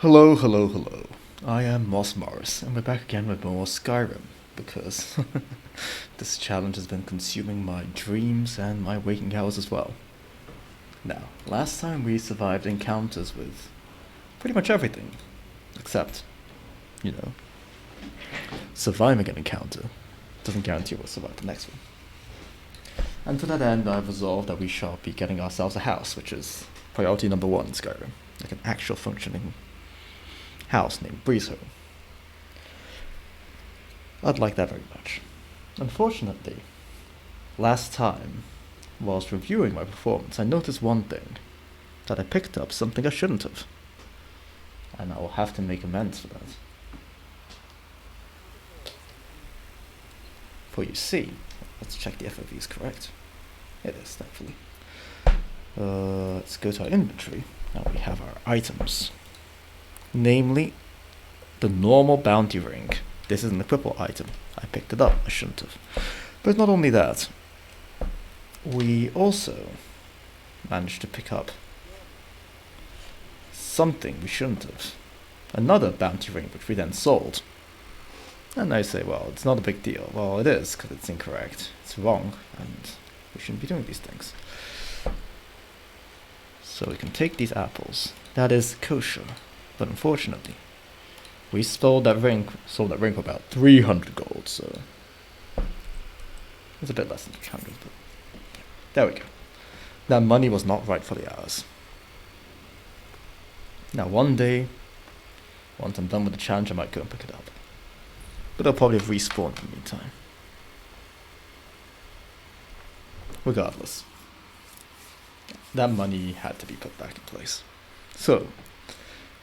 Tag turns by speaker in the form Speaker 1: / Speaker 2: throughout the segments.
Speaker 1: Hello, hello, hello. I am Moris, and we're back again with more Skyrim, because this challenge has been consuming my dreams and my waking hours as well. Now, last time we survived encounters with pretty much everything, except, you know, surviving an encounter doesn't guarantee we'll survive the next one. And to that end, I've resolved that we shall be getting ourselves a house, which is priority number one in Skyrim, like an actual functioning house named Breezehome. I'd like that very much. Unfortunately, last time, whilst reviewing my performance, I noticed one thing, that I picked up something I shouldn't have. And I will have to make amends for that. For you see, let's check the FOV is correct. It is, thankfully. Let's go to our inventory, and we have our items. Namely, the normal bounty ring. This is an equipable item. I picked it up, I shouldn't have. But not only that, we also managed to pick up something we shouldn't have. Another bounty ring, which we then sold. And I say, well, it's not a big deal. Well, it is, because it's incorrect. It's wrong, and we shouldn't be doing these things. So we can take these apples. That is kosher. But unfortunately, we sold that ring for about 300 gold, so it's a bit less than 300, but there we go. That money was not rightfully ours. Now one day, once I'm done with the challenge, I might go and pick it up. But I'll probably have respawned in the meantime. Regardless, that money had to be put back in place. So,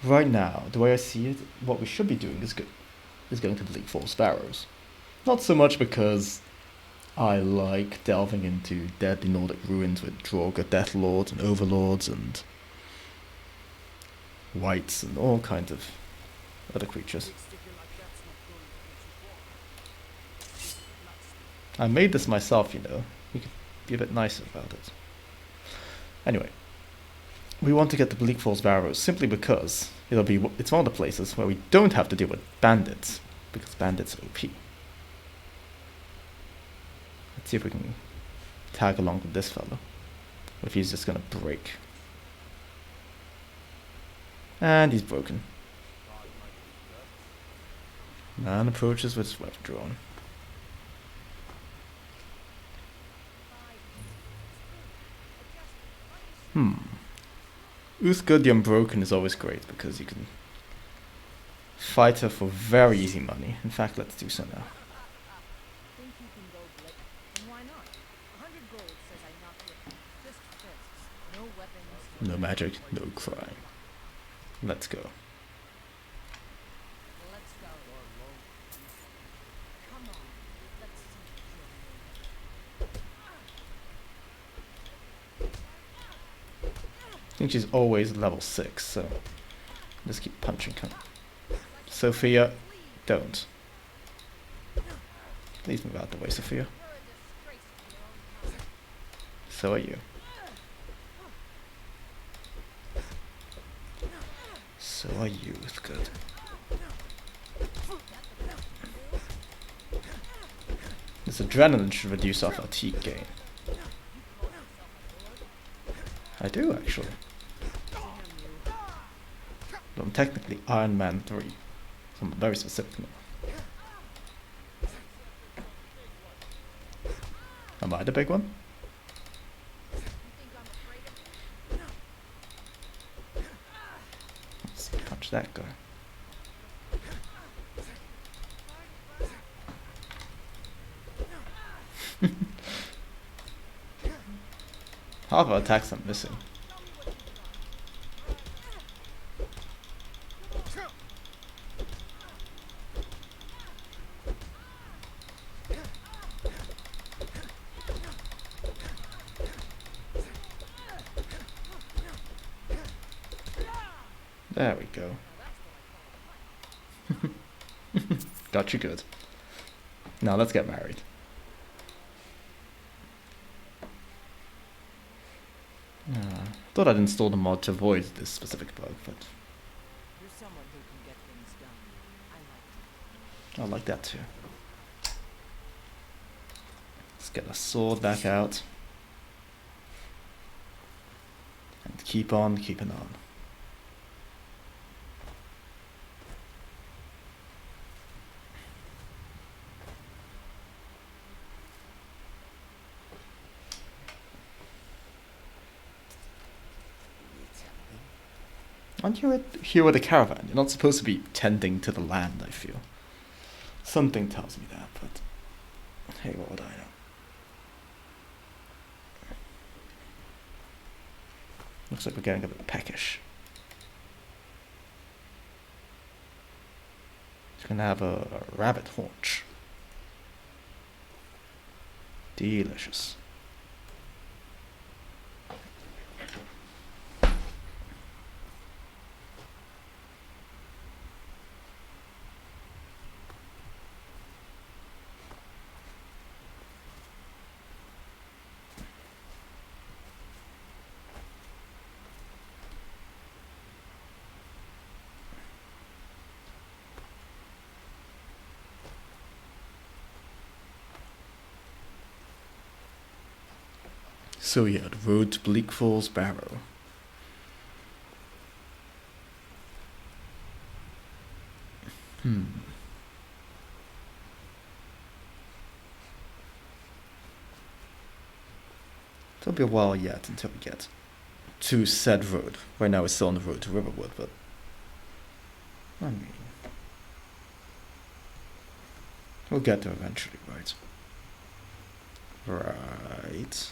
Speaker 1: right now, the way I see it, what we should be doing is going to delete Four Sparrows. Not so much because I like delving into deadly Nordic ruins with Draugr Death Lords and Overlords and Wights and all kinds of other creatures. I made this myself, you know. You could be a bit nicer about it. Anyway, we want to get the Bleak Falls Barrows simply because it's one of the places where we don't have to deal with bandits, because bandits are OP. Let's see if we can tag along with this fellow, or if he's just gonna break. And he's broken. Man approaches with his weapon drawn. Uthgard the Unbroken is always great because you can fight her for very easy money. In fact, let's do so now. No magic, no crime. Let's go. I think she's always level 6, so just keep punching her. Sophia, don't. Please move out the way, Sophia. So are you. So are you, it's good. This adrenaline should reduce our fatigue gain. I do, actually. But I'm technically Ironman 3. So I'm very specific now. Am I the big one? Let's punch that guy. Half our attacks I'm missing. There we go. Got you good. Now let's get married. Thought I'd install the mod to avoid this specific bug, but
Speaker 2: someone who can get things done. I like
Speaker 1: I like that too. Let's get a sword back out. And keep on keeping on. Aren't you here with a caravan? You're not supposed to be tending to the land, I feel. Something tells me that, but hey, what would I know? Looks like we're getting a bit peckish. Just gonna have a rabbit haunch. Delicious. So yeah, the road to Bleak Falls Barrow. It'll be a while yet until we get to said road. Right now we're still on the road to Riverwood, but I mean, we'll get there eventually, right? Right.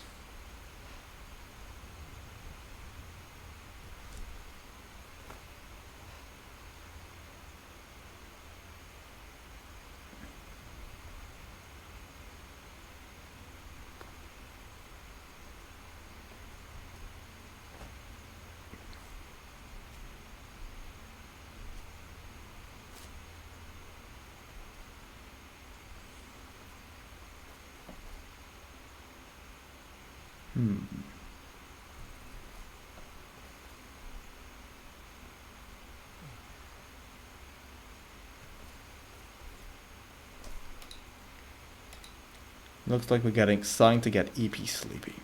Speaker 1: Looks like we're starting to get EP sleepy.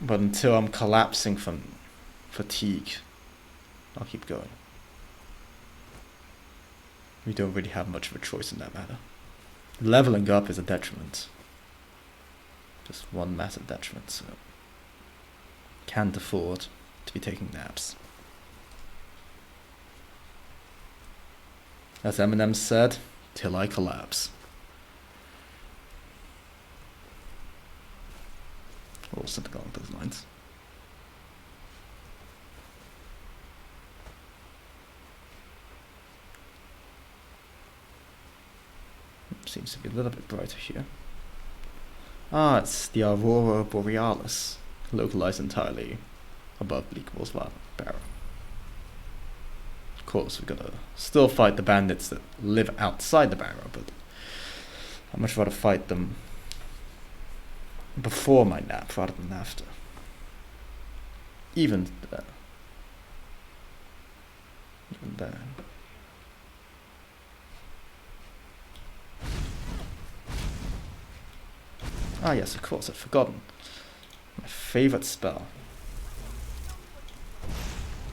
Speaker 1: But until I'm collapsing from fatigue, I'll keep going. We don't really have much of a choice in that matter. Leveling up is a detriment. Just one massive detriment, so can't afford to be taking naps. As Eminem said, till I collapse. Or something along those lines. Seems to be a little bit brighter here. Ah, it's the Aurora Borealis, localized entirely above Bleak Falls Barrow. Of course, we gotta still fight the bandits that live outside the barrow, but I'd much rather fight them before my nap rather than after. Even then. Ah yes, of course, I'd forgotten. My favorite spell.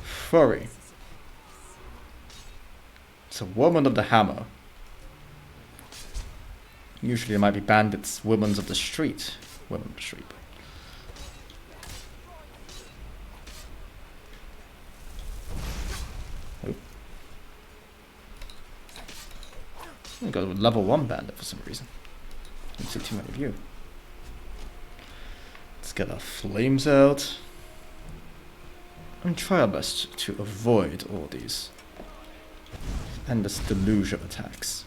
Speaker 1: Furry. It's a woman of the hammer. Usually it might be bandits, women of the street. Women of the street. Oh. I got a level 1 bandit for some reason. Didn't see too many of you. Let's get our flames out. And try our best to avoid all these endless deluge of attacks.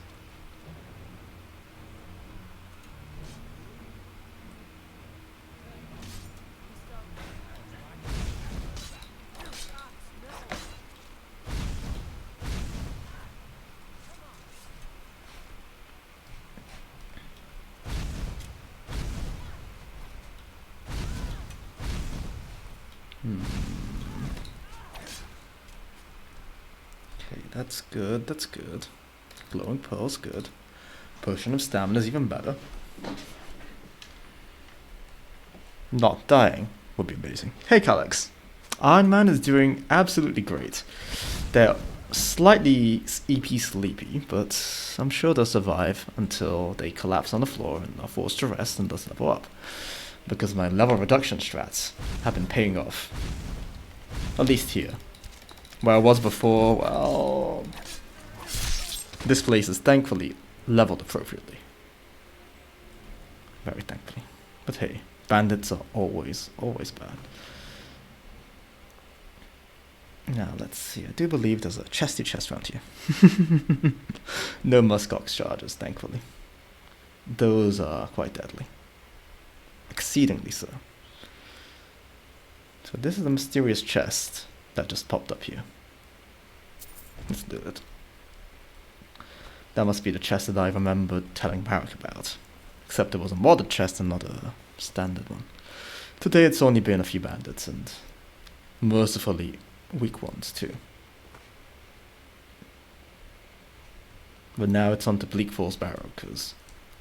Speaker 1: That's good, that's good. Glowing pearls, good. Potion of stamina is even better. Not dying would be amazing. Hey, Calyx. Ironman is doing absolutely great. They're slightly EP sleepy, but I'm sure they'll survive until they collapse on the floor and are forced to rest and thus level up. Because my level reduction strats have been paying off. At least here. Where I was before, well... This place is thankfully leveled appropriately. Very thankfully. But hey, bandits are always bad. Now, let's see. I do believe there's a chesty chest around here. No muskox charges, thankfully. Those are quite deadly. Exceedingly so. So this is the mysterious chest that just popped up here. Let's do it. That must be the chest that I remembered telling Barak about. Except it was a modded chest and not a standard one. Today it's only been a few bandits and mercifully weak ones too. But now it's on to Bleak Falls Barrow because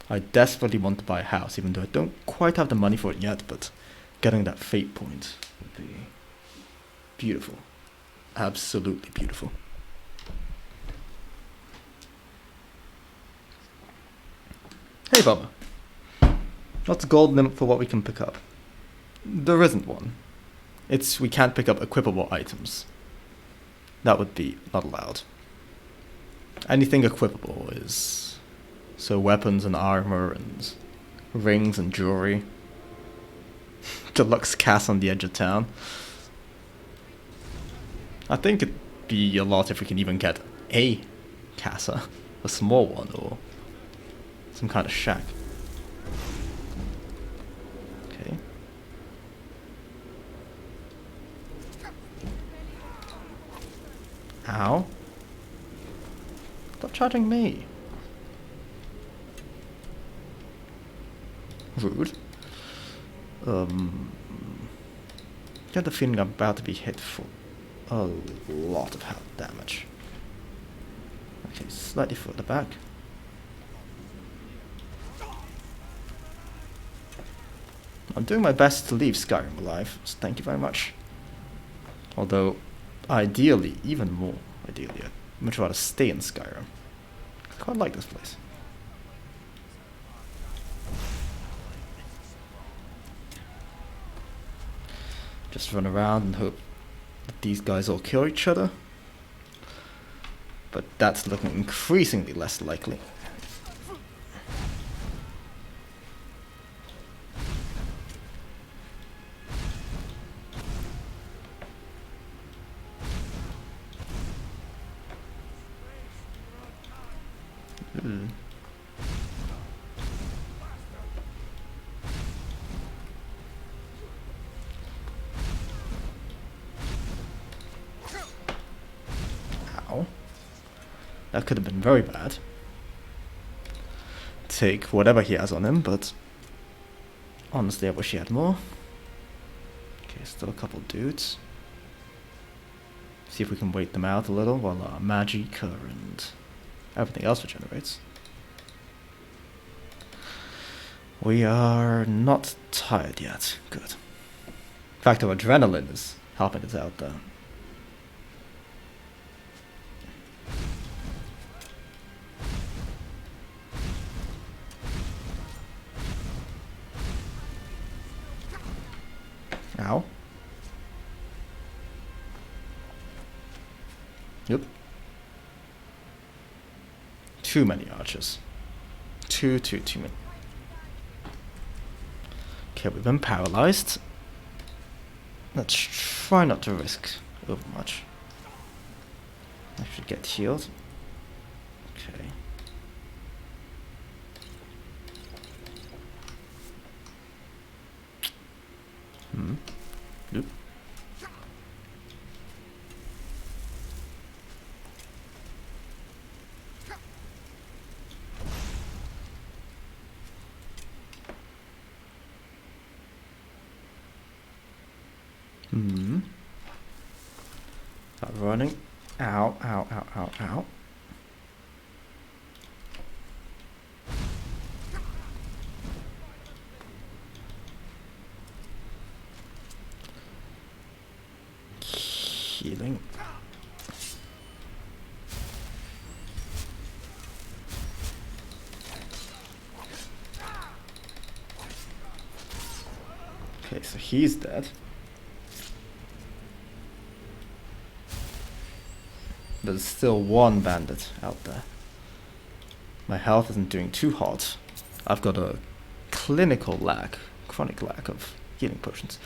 Speaker 1: I desperately want to buy a house even though I don't quite have the money for it yet, but getting that fate point would be beautiful. Absolutely beautiful. Hey Bubba. What's the gold limit for what we can pick up? There isn't one. It's we can't pick up equipable items. That would be not allowed. Anything equipable is... So weapons and armor and rings and jewelry. Deluxe cast on the edge of town. I think it'd be a lot if we can even get a casa. A small one or some kind of shack. Okay. Ow. Stop charging me. Rude. Get the feeling I'm about to be hit for a lot of health damage. Okay, slightly further back. I'm doing my best to leave Skyrim alive, so thank you very much. Although, ideally, even more ideally, I'd much rather stay in Skyrim. I quite like this place. Just run around and hope that these guys all kill each other. But that's looking increasingly less likely. Ow. That could have been very bad. Take whatever he has on him, but honestly I wish he had more. Okay, still a couple dudes. See if we can wait them out a little while our magic and everything else regenerates. We are not tired yet. Good. In fact, our adrenaline is helping us out there. Ow. Yep. Too many archers. Too many. Okay, we've been paralyzed. Let's try not to risk over much. I should get healed. Okay. Yep. Start running. Ow, ow, ow, ow, ow. Healing. Okay, so he's dead. There's still one bandit out there. My health isn't doing too hot. I've got a clinical lack, chronic lack of healing potions.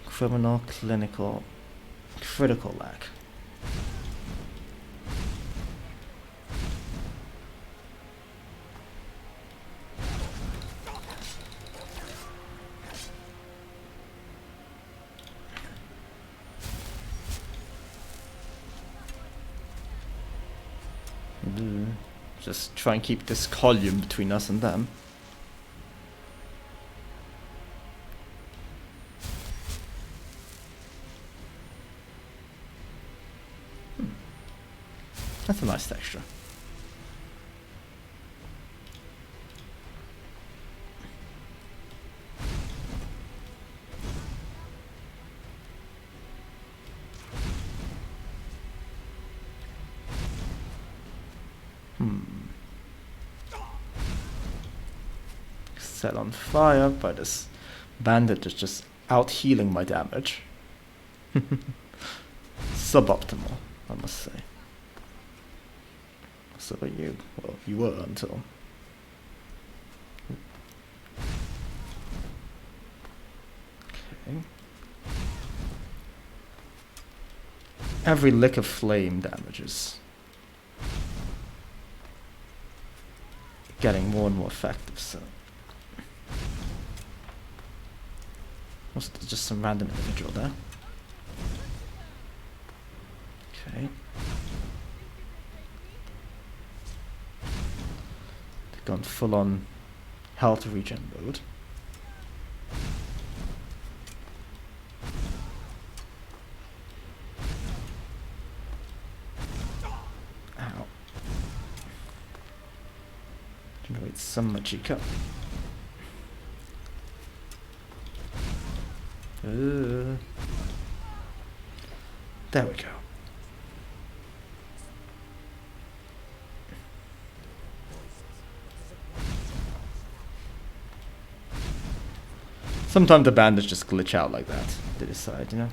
Speaker 1: Criminal, clinical, critical lack. Just try and keep this column between us and them. That's a nice texture. Set on fire by this bandit is just out healing my damage. Suboptimal, I must say. So are you. Well, you were until. Okay. Every lick of flame damages. Getting more and more effective, so. Was it just some random individual there? Okay. They've gone full on health regen mode. Ow. Generate some Machika. There we go. Sometimes the bandits just glitch out like that. They decide, you know.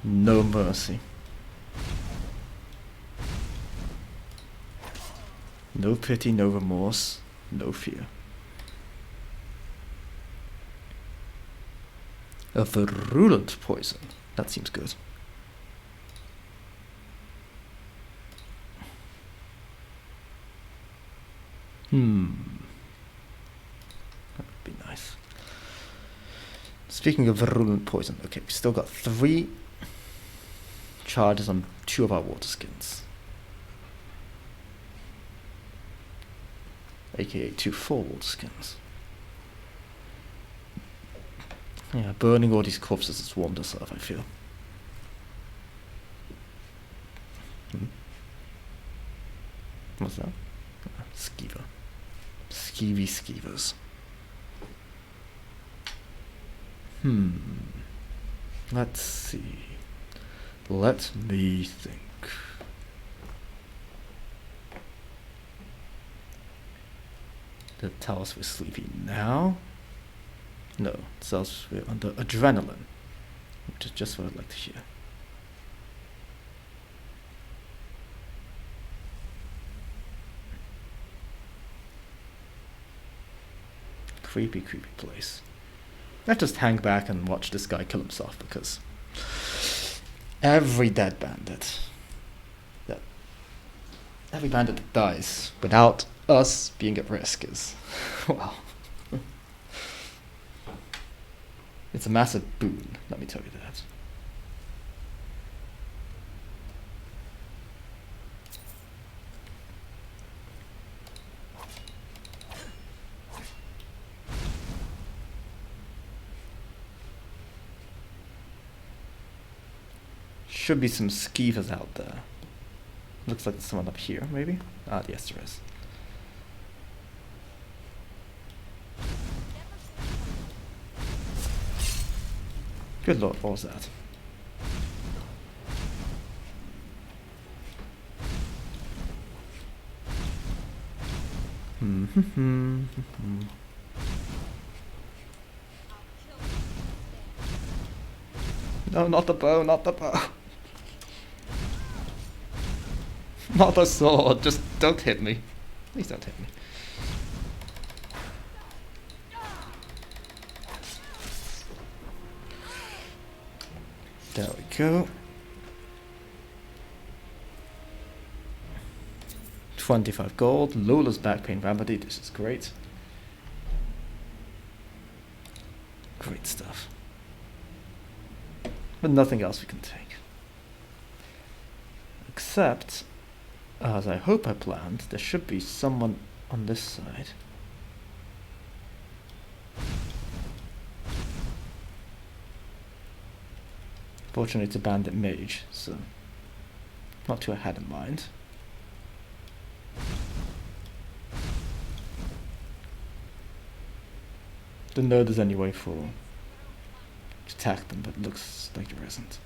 Speaker 1: No mercy. No pity, no remorse, no fear. A virulent poison. That seems good. That would be nice. Speaking of virulent poison, okay, we still got 3 charges on 2 of our water skins. AKA 2 full water skins. Yeah, burning all these corpses has warmed us up, I feel. What's that? Skeever. Skeevy skeevers. Let's see. Let me think. That tells us we're sleepy now. No, it tells us we're under adrenaline, which is just what I'd like to hear. Creepy, creepy place. Let's just hang back and watch this guy kill himself, because every dead bandit, every bandit that dies without us being at risk is, well, it's a massive boon, let me tell you that. should be some skeevers out there. Looks like there's someone up here, maybe? Ah, yes, there is. Good lord, what was that? No, not the bow, not the bow. Not the sword, just don't hit me. Please don't hit me. There we go. 25 gold, Lola's back pain remedy, this is great. Great stuff. But nothing else we can take. Except, as I hope I planned, there should be someone on this side. Fortunately it's a bandit mage, so not who I had in mind. Don't know there's any way for to attack them, but it looks like there isn't.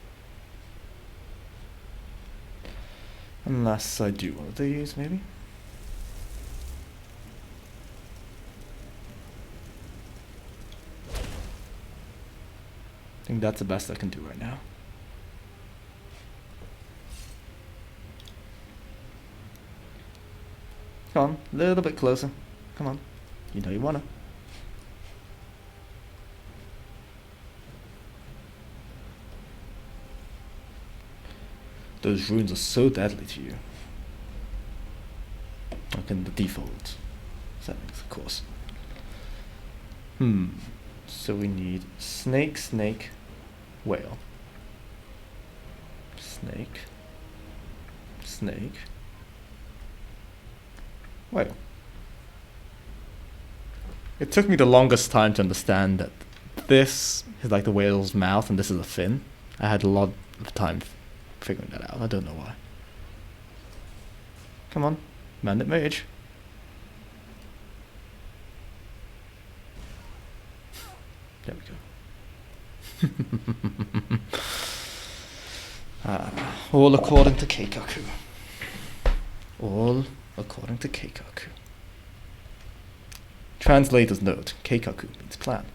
Speaker 1: Unless I do one of these, maybe? I think that's the best I can do right now. Come on, a little bit closer. Come on. You know you wanna. Those runes are so deadly to you. Like in the default settings, of course. So we need snake, snake, whale. Snake. Snake. Whale. It took me the longest time to understand that this is like the whale's mouth and this is a fin. I had a lot of time figuring that out. I don't know why. Come on, bandit mage. There we go. All according to Keikaku. All according to Keikaku. Translator's note: Keikaku means plan.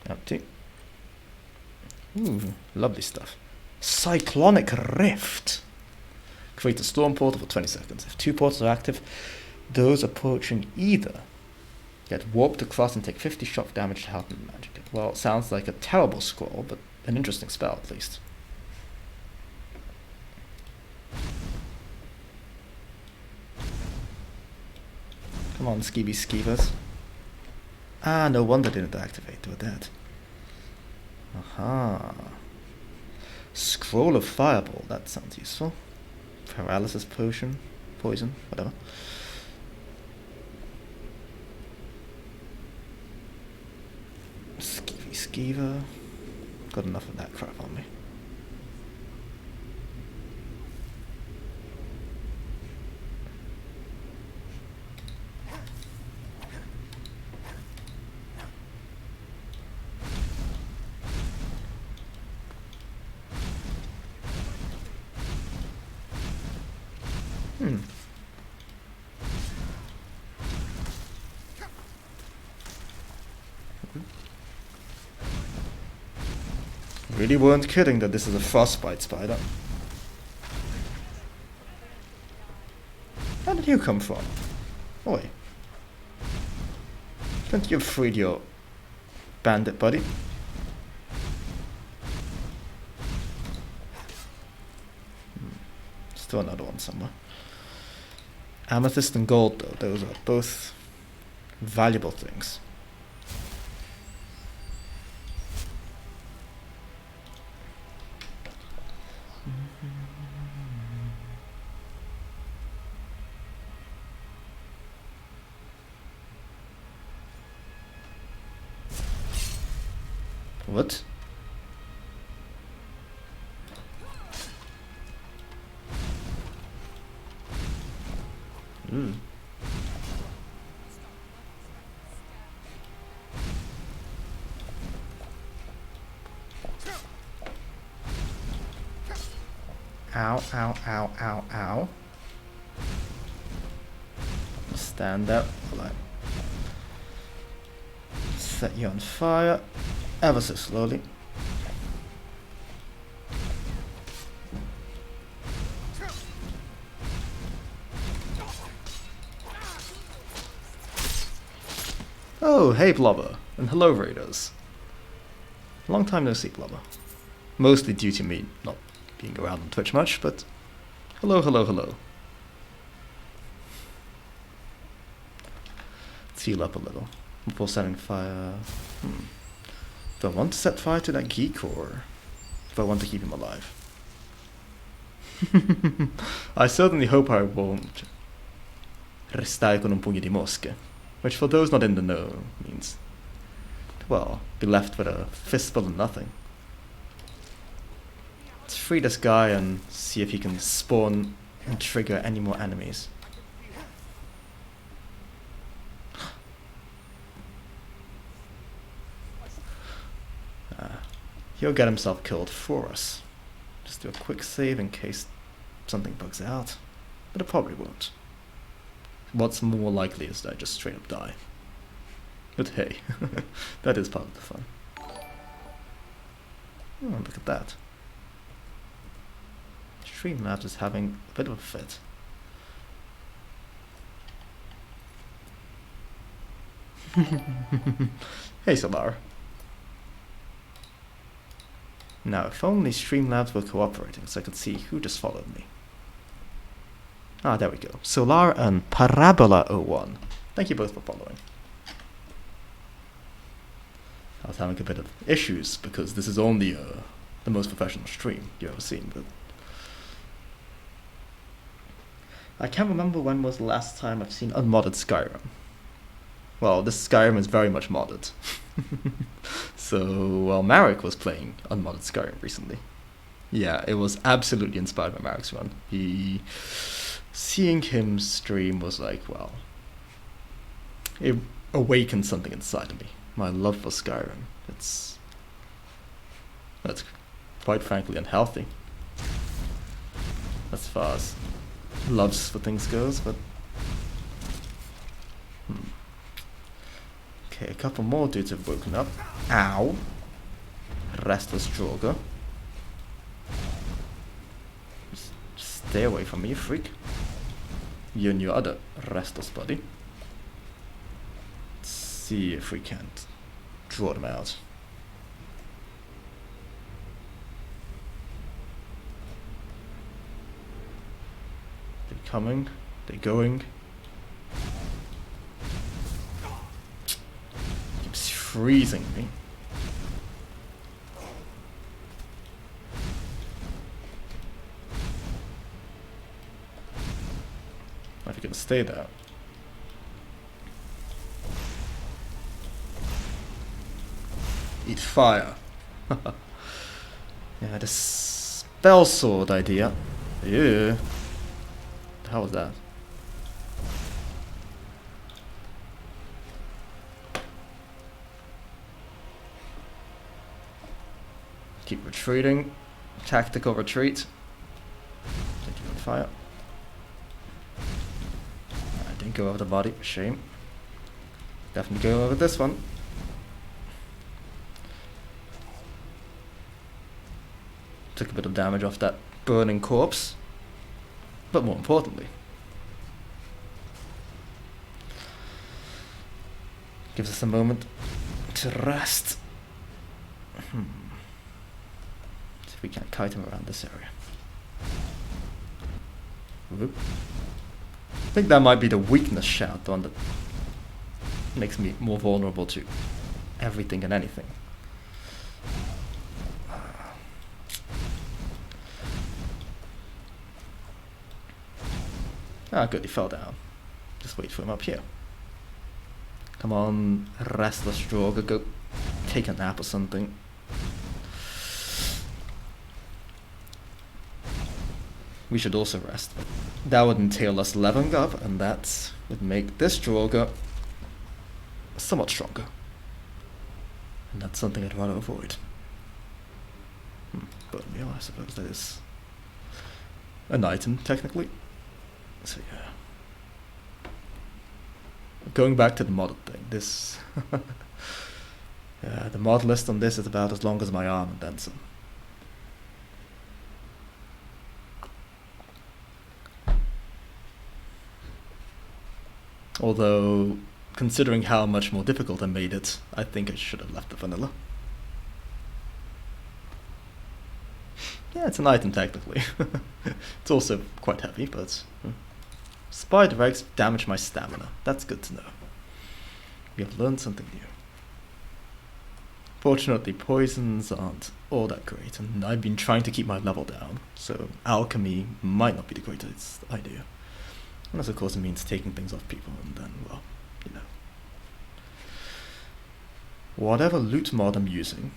Speaker 1: Empty. Ooh, lovely stuff. Cyclonic Rift. Create a storm portal for 20 seconds. If 2 portals are active, those approaching either get warped across and take 50 shock damage to help them magic it. Well, it sounds like a terrible scroll, but an interesting spell at least. Come on, skeevy skeevers. Ah, no wonder they didn't activate. They were dead. Aha. Scroll of Fireball. That sounds useful. Paralysis potion. Poison. Whatever. Skeevy skeever. Got enough of that crap on me. Really weren't kidding that this is a frostbite spider. How did you come from? Oi. Don't you freed your bandit buddy? Still another one somewhere. Amethyst and gold though, those are both valuable things. What? Ooh. Ow, ow, ow, ow, ow. Stand up while I set you on fire ever so slowly. Oh, hey Blubber, and hello Raiders. Long time no see, Blubber. Mostly due to me not being around on Twitch much, but hello, hello, hello. Let's heal up a little before setting fire. Do I want to set fire to that geek, or do I want to keep him alive? I certainly hope I won't restare con un pugno di mosche, which for those not in the know means, well, be left with a fistful of nothing. Let's free this guy and see if he can spawn and trigger any more enemies. He'll get himself killed for us. Just do a quick save in case something bugs out, but it probably won't. What's more likely is that I just straight up die. But hey, that is part of the fun. Oh, look at that. Streamlabs is having a bit of a fit. Hey Solar. Now, if only Streamlabs were cooperating so I could see who just followed me. Ah, there we go. Solar and Parabola01. Thank you both for following. I was having a bit of issues because this is only the most professional stream you've ever seen, but I can't remember when was the last time I've seen unmodded Skyrim. Well, this Skyrim is very much modded. So, well, Marek was playing unmodded Skyrim recently. Yeah, it was absolutely inspired by Marek's run. Seeing him stream was like, well, it awakened something inside of me. My love for Skyrim. That's quite frankly unhealthy, as far as loves for things goes, but okay, a couple more dudes have woken up. Ow. Restless Droger. Stay away from me, you freak. You and your other restless buddy. Let's see if we can't draw them out. They're coming. They're going. Keeps freezing me. If you can stay there. Eat fire. Yeah, the spell sword idea. Yeah. The hell was that? Keep retreating. Tactical retreat. Take you on fire. I didn't go over the body. Shame. Definitely go over this one. Took a bit of damage off that burning corpse. But more importantly, gives us a moment to rest. See if we can't kite him around this area. Whoop. I think that might be the weakness shout, the one that makes me more vulnerable to everything and anything. Ah, good, he fell down. Just wait for him up here. Come on, restless Droger, go take a nap or something. we should also rest. That would entail us leveling up, and that would make this Draugr somewhat stronger. And that's something I'd rather avoid. Bone meal, I suppose that is an item, technically. So yeah. Going back to the modded thing, this... yeah, the mod list on this is about as long as my arm and then some. Although, considering how much more difficult I made it, I think I should have left the vanilla. Yeah, it's an item technically. It's also quite heavy, but... Spider eggs damage my stamina. That's good to know. We have learned something new. Fortunately, poisons aren't all that great, and I've been trying to keep my level down, so alchemy might not be the greatest idea. Unless, of course, it means taking things off people, and then, well, you know. Whatever loot mod I'm using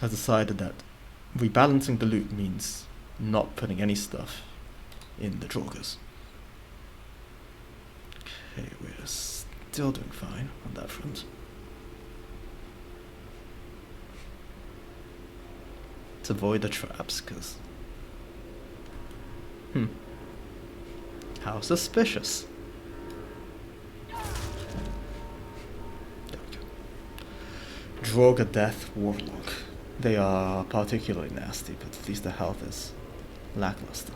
Speaker 1: has decided that rebalancing the loot means not putting any stuff in the Draugrs. Okay, we're still doing fine on that front. Let's avoid the traps, because... How suspicious. There we go. Draugr Death Warlock. They are particularly nasty, but at least the health is lackluster.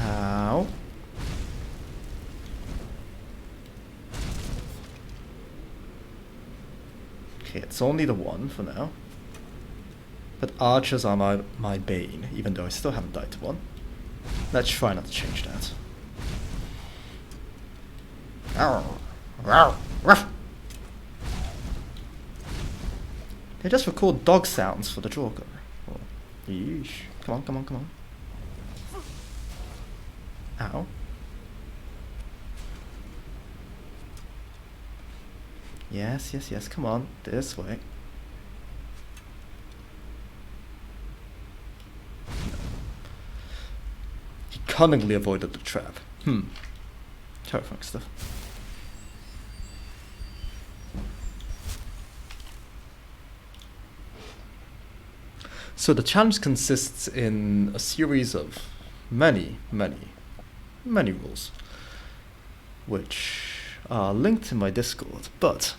Speaker 1: Ow. Okay, it's only the one for now. But archers are my bane, even though I still haven't died to one. Let's try not to change that. They just record dog sounds for the Draugr. Oh, yeesh. Come on, come on, come on. Ow. Yes, yes, yes, come on, this way. No. He cunningly avoided the trap. Terrifying stuff. So the challenge consists in a series of many rules, which are linked in my Discord, but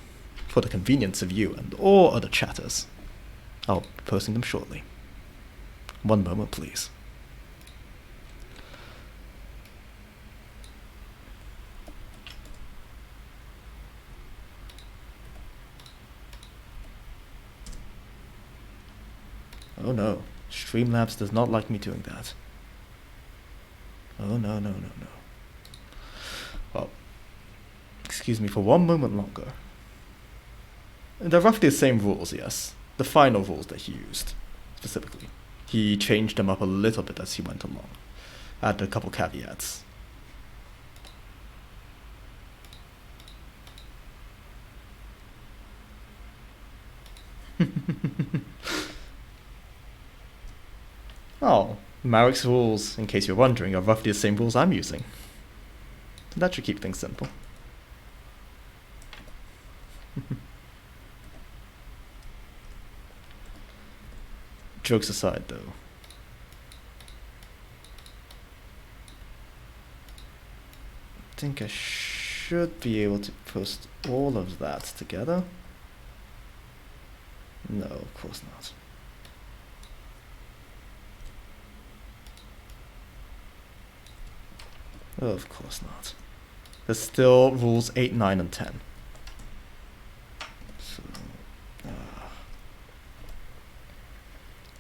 Speaker 1: for the convenience of you and all other chatters, I'll be posting them shortly. One moment, please. Oh no, Streamlabs does not like me doing that. Oh no, no, no, no. Well, excuse me for one moment longer. They're roughly the same rules, yes. The final rules that he used, specifically. He changed them up a little bit as he went along. Added a couple caveats. Oh, Marik's rules, in case you're wondering, are roughly the same rules I'm using. That should keep things simple. Jokes aside, though. I think I should be able to post all of that together. No, of course not. Of course not. There's still rules 8, 9, and 10. So,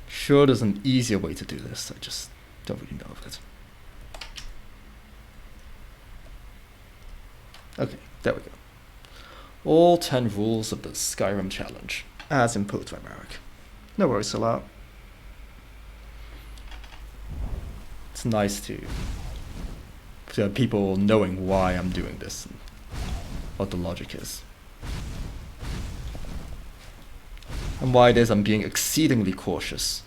Speaker 1: sure, there's an easier way to do this. I just don't really know of it. Okay, there we go. All 10 rules of the Skyrim challenge, as imposed by Marik. No worries, Salah. nice to have people knowing why I'm doing this and what the logic is. And why it is I'm being exceedingly cautious.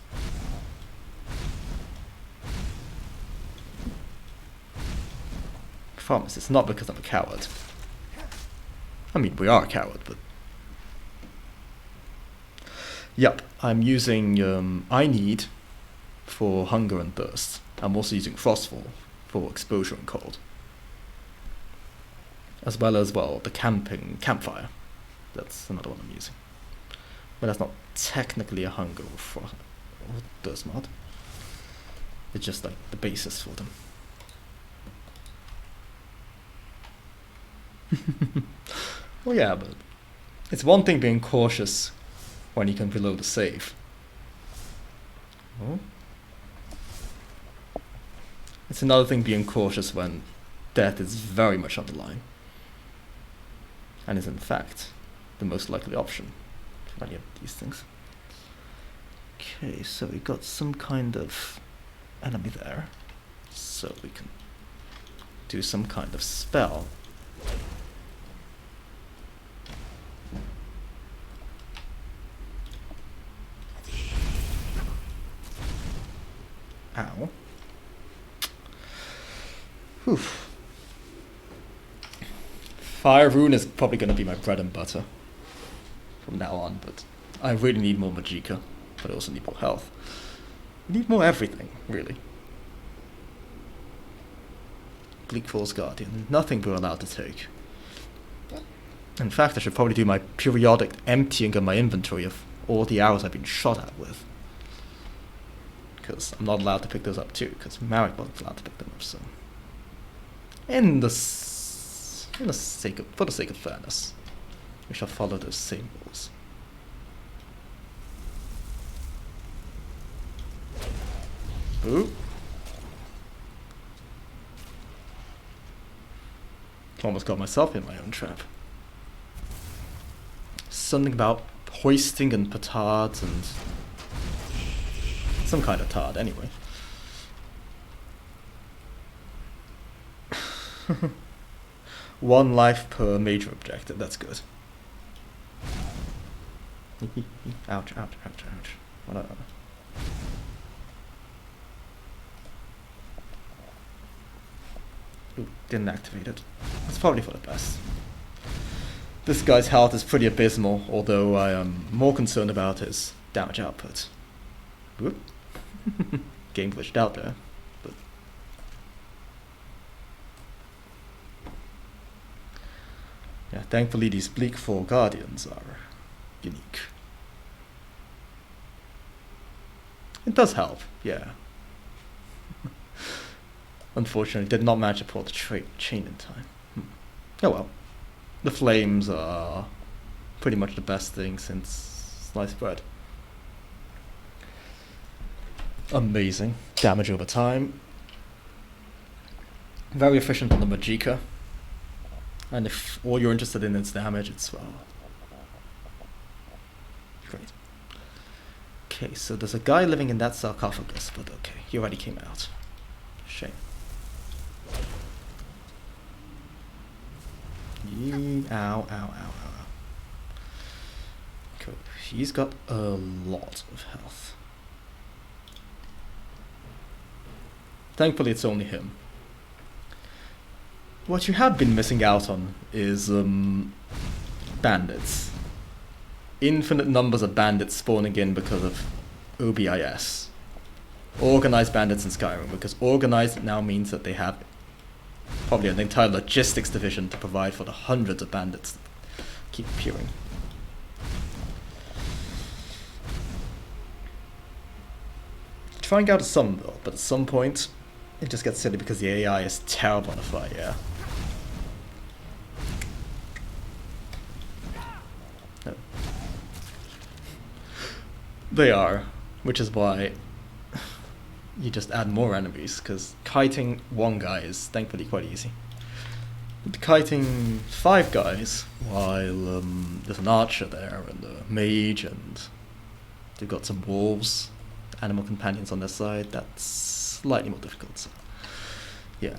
Speaker 1: I promise, it's not because I'm a coward. I mean, we are a coward, but... Yep, I'm using I need for hunger and thirst. I'm also using frostfall for exposure and cold. As well as, well, the campfire. That's another one I'm using. But that's not technically a hunger or thirst mod. It's just like the basis for them. Well, yeah, but it's one thing being cautious when you can reload the save. Oh. It's another thing being cautious when death is very much on the line. And is in fact the most likely option for any of these things. Okay, so we got some kind of enemy there. So we can do some kind of spell. Ow. Whew. Fire Rune is probably going to be my bread and butter from now on, but I really need more Magicka, but I also need more health. I need more everything, really. Bleak Falls Guardian, nothing we're allowed to take. In fact, I should probably do my periodic emptying of my inventory of all the arrows I've been shot at with. Because I'm not allowed to pick those up too, because Marek wasn't allowed to pick them up, so... for the sake of fairness, we shall follow those same rules. Ooh. Almost got myself in my own trap. Something about hoisting and petards and... some kind of tard, anyway. One life per major objective, that's good. Ouch, ouch, ouch, ouch. Whatever. Ooh, didn't activate it. It's probably for the best. This guy's health is pretty abysmal, although I am more concerned about his damage output. Whoop. Game glitched out there. But yeah, thankfully these Bleak Fall Guardians are unique. It does help, yeah. Unfortunately, did not manage to pull the chain in time. Oh well. The flames are pretty much the best thing since sliced bread. Amazing. Damage over time. Very efficient on the Magicka. And if all you're interested in is damage, it's, well... great. Okay, so there's a guy living in that sarcophagus, but okay, he already came out. Shame. Ow, ow, ow, ow. Cool. He's got a lot of health. Thankfully, it's only him. What you have been missing out on is bandits. Infinite numbers of bandits spawning in because of OBIS. Organized bandits in Skyrim, because organized now means that they have probably an entire logistics division to provide for the hundreds of bandits that keep appearing. Trying out some though, but at some point it just gets silly because the AI is terrible on a fire. No. They are, which is why you just add more enemies, because kiting one guy is thankfully quite easy. But kiting 5 guys, while there's an archer there, and a mage, and they've got some wolves, animal companions on their side, that's slightly more difficult. So. Yeah.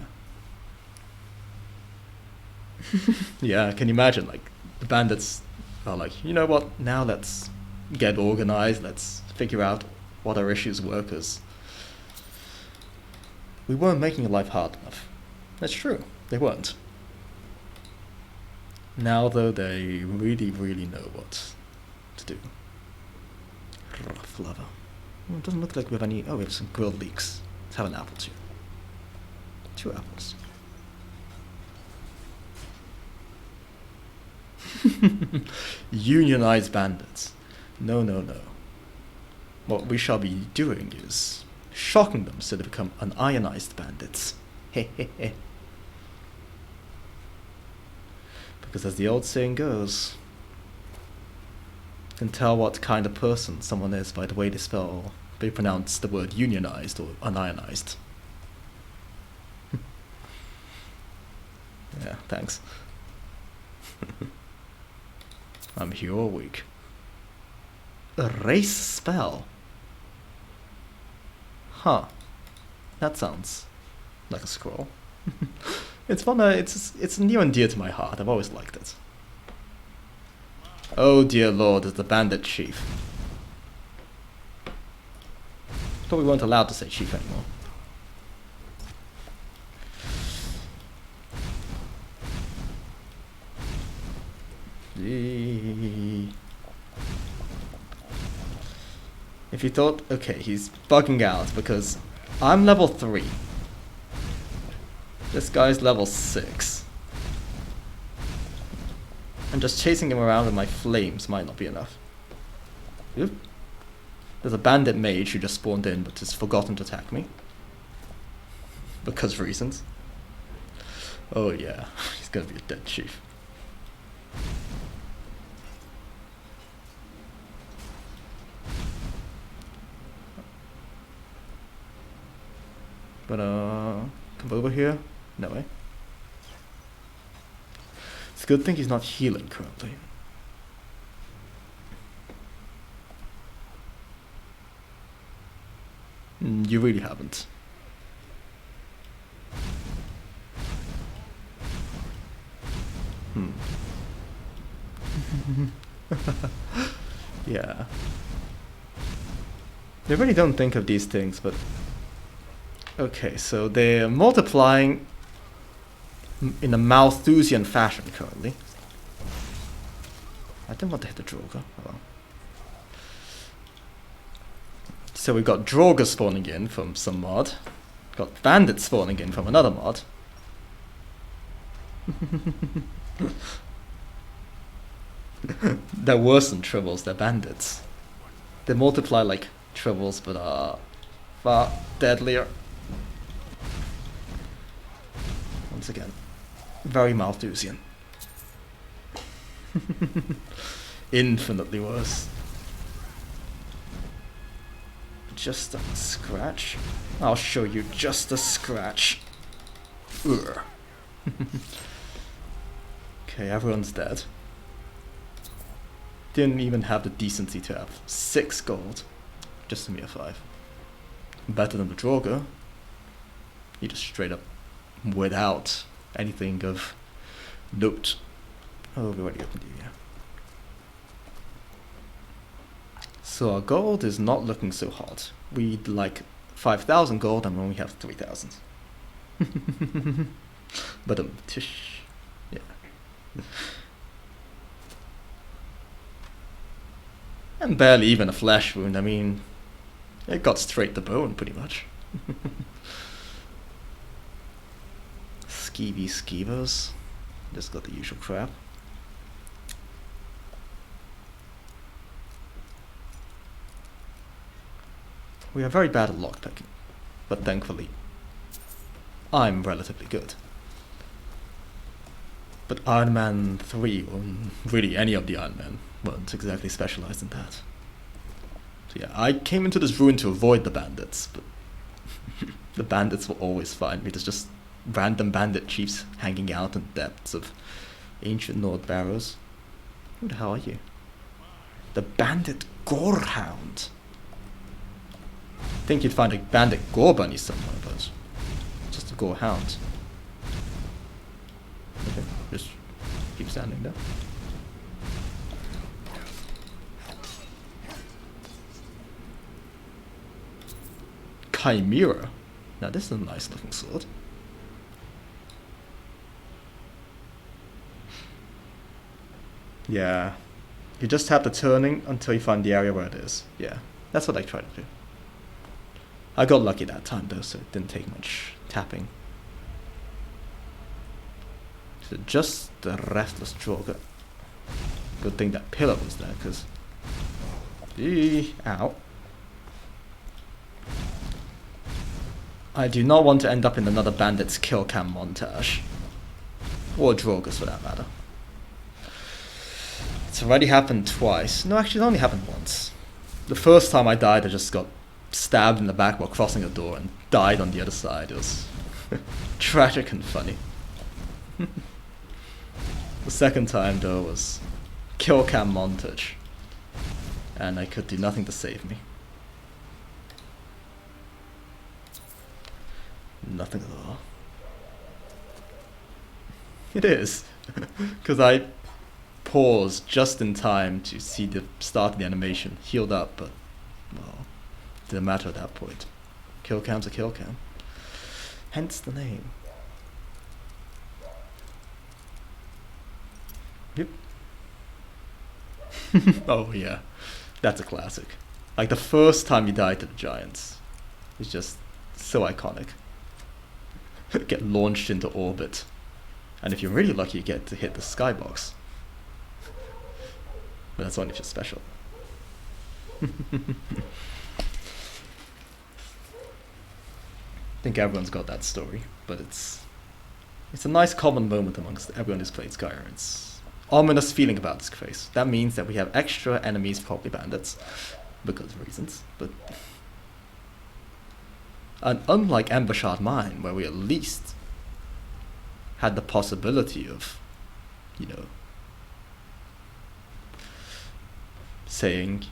Speaker 1: Yeah, can you imagine, like, the bandits are like, you know what, now let's get organized, let's figure out what our issues were, because we weren't making life hard enough. That's true, they weren't. Now, though, they really, really know what to do. Rough lava. Well, it doesn't look like we have any... Oh, we have some grilled leeks. Let's have an apple, too. 2 apples. Unionized bandits. No, no, no. What we shall be doing is shocking them so they become unionized bandits. Hehehe. Because as the old saying goes, you can tell what kind of person someone is by the way they spell, they pronounce the word unionized or unionized. Yeah, thanks. I'm here all week. Erase spell. Huh. That sounds like a scroll. It's one. It's near and dear to my heart. I've always liked it. Oh dear lord, it's the bandit chief. Thought we weren't allowed to say chief anymore. If you thought, okay, he's bugging out because I'm level 3. This guy's level 6. And just chasing him around with my flames might not be enough. Oop. There's a bandit mage who just spawned in but has forgotten to attack me. Because reasons. Oh yeah, he's gonna be a dead chief. But come over here? No way. It's a good thing he's not healing currently. You really haven't. Yeah. They really don't think of these things, but... Okay, so they're multiplying in a Malthusian fashion currently. I didn't want to hit the Draugr. Oh well. So we've got Draugr spawning in from some mod. Got Bandits spawning in from another mod. They're worse than Tribbles, they're Bandits. They multiply like Tribbles, but are far deadlier. Once again, very Malthusian. Infinitely worse. Just a scratch? I'll show you just a scratch. Ugh. Okay, everyone's dead. Didn't even have the decency to have 6 gold. Just a mere 5. Better than the Draugr. He just straight up without anything of note. Oh, we already opened you, yeah. So our gold is not looking so hot. We'd like 5,000 gold and we only have 3,000. But tish. Yeah. And barely even a flesh wound. I mean, it got straight to bone pretty much. Skeevy skeevers. Just got the usual crap. We are very bad at lockpicking, but thankfully, I'm relatively good. But Ironman 3, or really any of the Ironman, weren't exactly specialized in that. So yeah, I came into this ruin to avoid the bandits, but the bandits will always find me. There's just random bandit chiefs hanging out in the depths of ancient Nord barrows. Who the hell are you? The bandit gorehound. think you'd find a bandit gore bunny somewhere, but just a gore hound. Okay, just keep standing there. Chimera. Now this is a nice looking sword. Yeah. You just have the turning until you find the area where it is. Yeah, that's what I try to do. I got lucky that time though, so it didn't take much tapping. So just the restless Draugr. Good thing that pillar was there, because... Ow. I do not want to end up in another Bandits kill cam montage. Or Draugrs for that matter. It's already happened twice. No, actually it only happened once. The first time I died, I just got stabbed in the back while crossing a door and died on the other side. It was tragic and funny. The second time though was kill cam montage. And I could do nothing to save me. Nothing at all. It is. Because I paused just in time to see the start of the animation. Healed up, but, well, didn't matter at that point. Kill cam's a kill cam. Hence the name. Yep. Oh yeah, that's a classic. Like the first time you die to the giants. It's just so iconic. Get launched into orbit. And if you're really lucky, you get to hit the skybox. But that's only if you're special. I think everyone's got that story, but it's a nice common moment amongst everyone who's played Skyrim. It's ominous feeling about this face. That means that we have extra enemies, probably bandits, because of reasons, but... And unlike Embershard Mine, where we at least had the possibility of, you know, saying,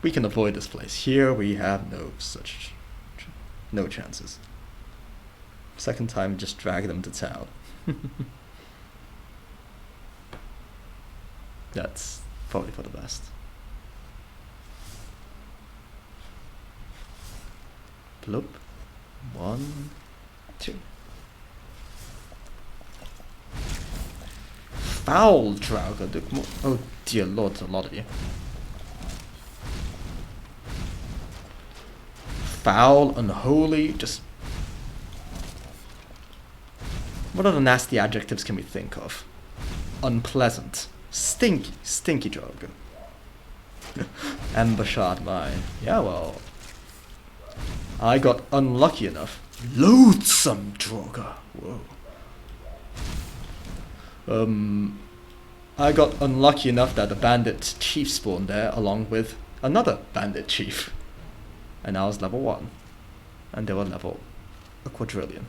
Speaker 1: we can avoid this place. Here we have no chances. Second time, just drag them to town. That's probably for the best. Bloop. 1, 2. Foul Draugr. Oh dear lord, there's a lot of you. Foul, unholy, just... What other nasty adjectives can we think of? Unpleasant. Stinky. Stinky Draugr. Embershard Mine. Yeah, well... I got unlucky enough. Loathsome Draugr. Whoa. I got unlucky enough that the bandit chief spawned there along with another bandit chief. And I was level 1. And they were level a quadrillion.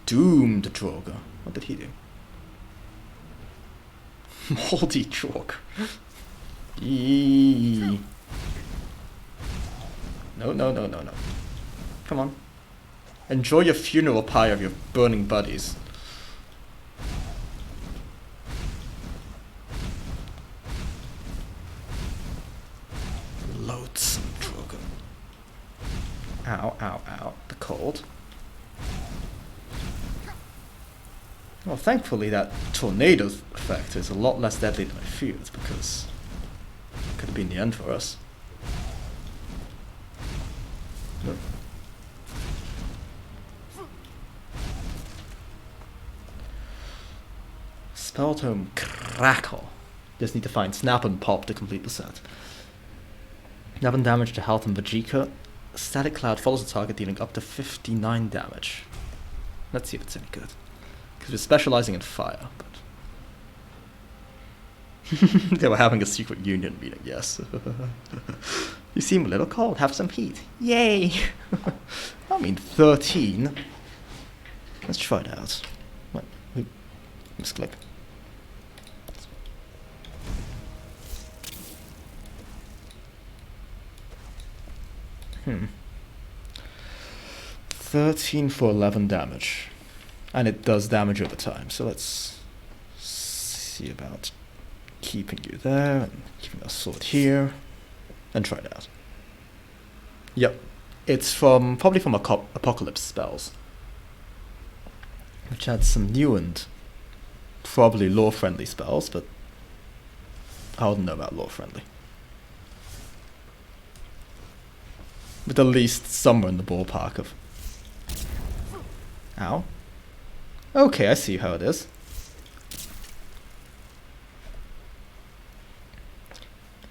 Speaker 1: Doomed Draugr. What did he do? Moldy Draugr. Eee. No. Come on. Enjoy your funeral pie of your burning buddies. Loathsome Draugr. Ow. The cold. Well, thankfully that tornado effect is a lot less deadly than I feared, because it could have been the end for us. No. Spell Tome Crackle. Just need to find Snap and Pop to complete the set. 11 damage to health and Vajika. Static Cloud follows the target, dealing up to 59 damage. Let's see if it's any good. Because we're specializing in fire, but... They were having a secret union meeting, yes. You seem a little cold, have some heat. Yay! I mean, 13. Let's try it out. What? Misclick. Hmm. 13 for 11 damage. And it does damage over time, so let's see about keeping you there and keeping a sword here. And try it out. Yep. It's probably from Apocalypse spells. Which adds some new and probably lore-friendly spells, but I don't know about lore-friendly. But at least somewhere in the ballpark of... Ow. Okay, I see how it is.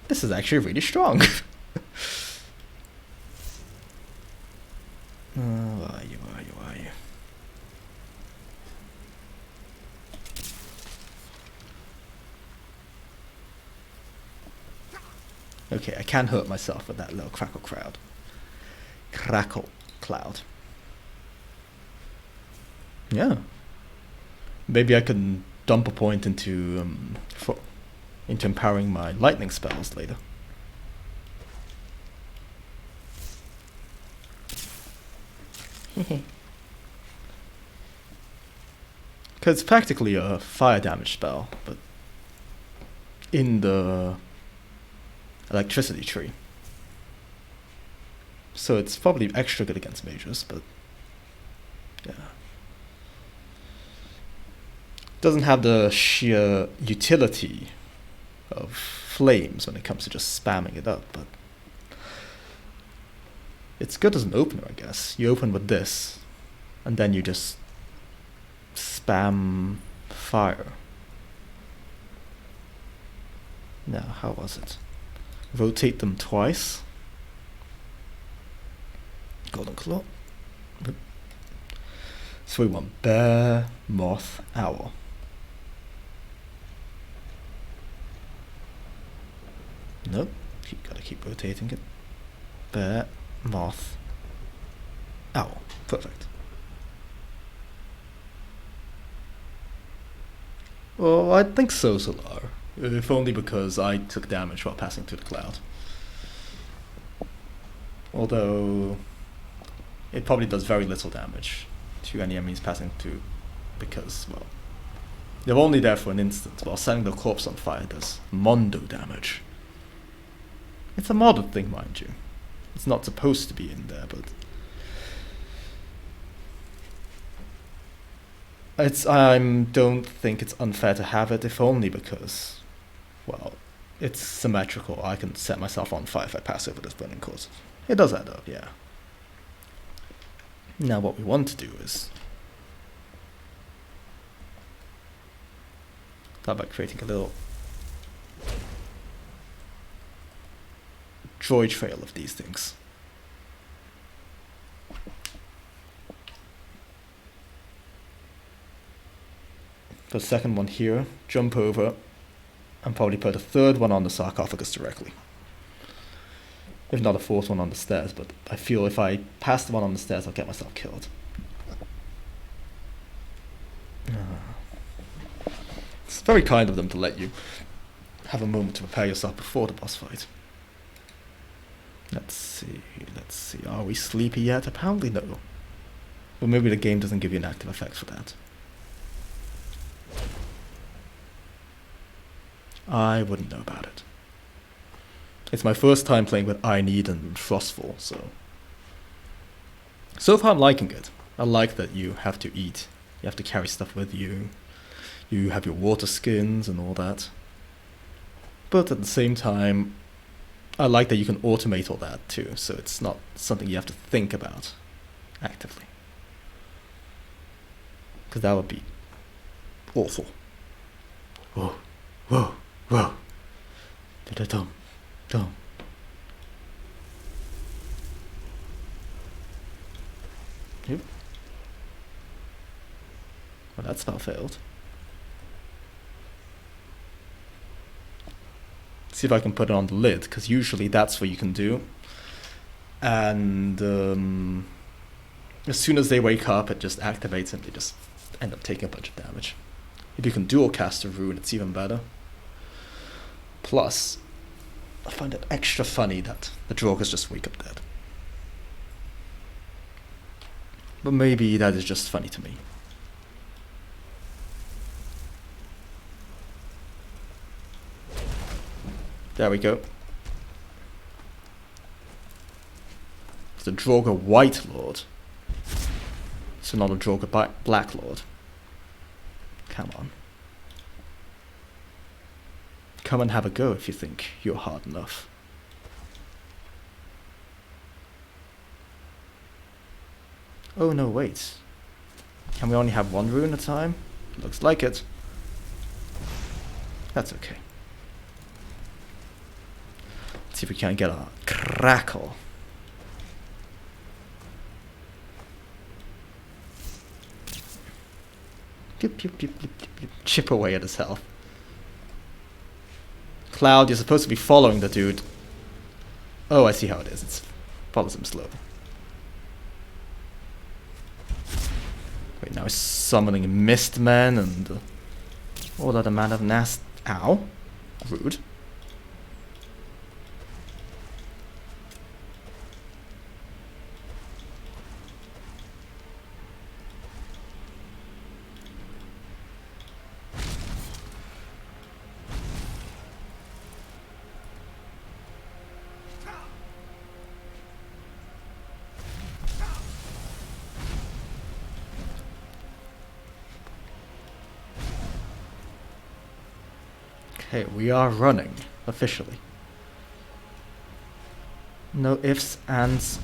Speaker 1: This is actually really strong. Where are you? Okay, I can hurt myself with that little crackle cloud. Crackle cloud. Yeah. Maybe I can dump a point into empowering my lightning spells later. Because it's practically a fire damage spell, but in the electricity tree. So it's probably extra good against mages, but yeah. Doesn't have the sheer utility of flames when it comes to just spamming it up, but it's good as an opener, I guess. You open with this, and then you just spam fire. Now, how was it? Rotate them twice. Golden Claw. So we want Bear, Moth, Owl. Nope, gotta keep rotating it. Bear, Moth, Owl. Perfect. Well, I think so, Solar. If only because I took damage while passing through the cloud. Although it probably does very little damage to any enemies passing through, because, well, they're only there for an instant, while setting the corpse on fire does mondo damage. It's a modded thing, mind you. It's not supposed to be in there, but I don't think it's unfair to have it, if only because, well, it's symmetrical. I can set myself on fire if I pass over this burning corpse. It does add up, yeah. Now what we want to do is start by creating a little joy trail of these things. Put the second one here, jump over, and probably put a third one on the sarcophagus directly. If not a fourth one on the stairs, but I feel if I pass the one on the stairs, I'll get myself killed. It's very kind of them to let you have a moment to prepare yourself before the boss fight. Let's see. Are we sleepy yet? Apparently no. But maybe the game doesn't give you an active effect for that. I wouldn't know about it. It's my first time playing with Iron Eden and Frostfall, so far I'm liking it. I like that you have to eat, you have to carry stuff with you, you have your water skins and all that. But at the same time, I like that you can automate all that too, so it's not something you have to think about actively. Because that would be awful. Whoa, whoa, whoa. Da-da-dum. Dumb. Yep. Well, that spell failed. See if I can put it on the lid, because usually that's what you can do. And as soon as they wake up, it just activates and they just end up taking a bunch of damage. If you can dual cast a rune, it's even better. Plus, I find it extra funny that the Draugrs just wake up dead. But maybe that is just funny to me. There we go. It's a Draugr White Lord. So not a Draugr Black Lord. Come on. Come and have a go if you think you're hard enough. Oh no, wait. Can we only have one rune at a time? Looks like it. That's okay. Let's see if we can get a crackle. Chip away at his health. Cloud, you're supposed to be following the dude. Oh, I see how it is. It follows him slowly. Wait, now he's summoning Mistmen and all other man of nast. Ow. Rude. Okay, we are running, officially. No ifs, ands,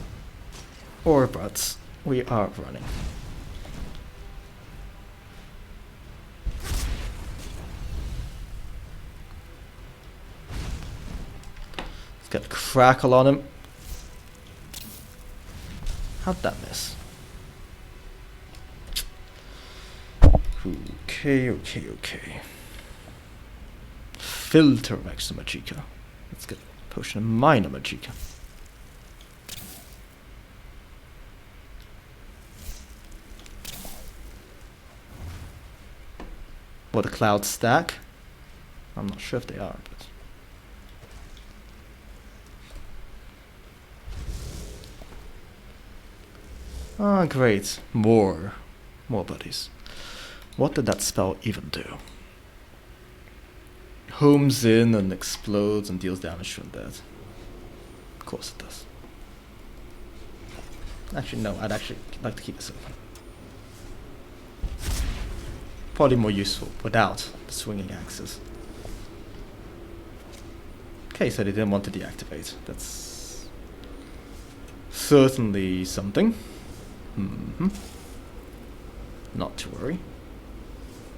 Speaker 1: or buts. We are running. Let's get a crackle on him. How'd that miss? Okay. Filter of extra magicka. Let's get a potion of minor magicka. What a cloud stack? I'm not sure if they are, but ah, great. More buddies. What did that spell even do? Homes in and explodes and deals damage to undead. Of course it does. Actually, no, I'd actually like to keep this open. Probably more useful without the swinging axes. Okay, so they didn't want to deactivate. That's certainly something. Not to worry.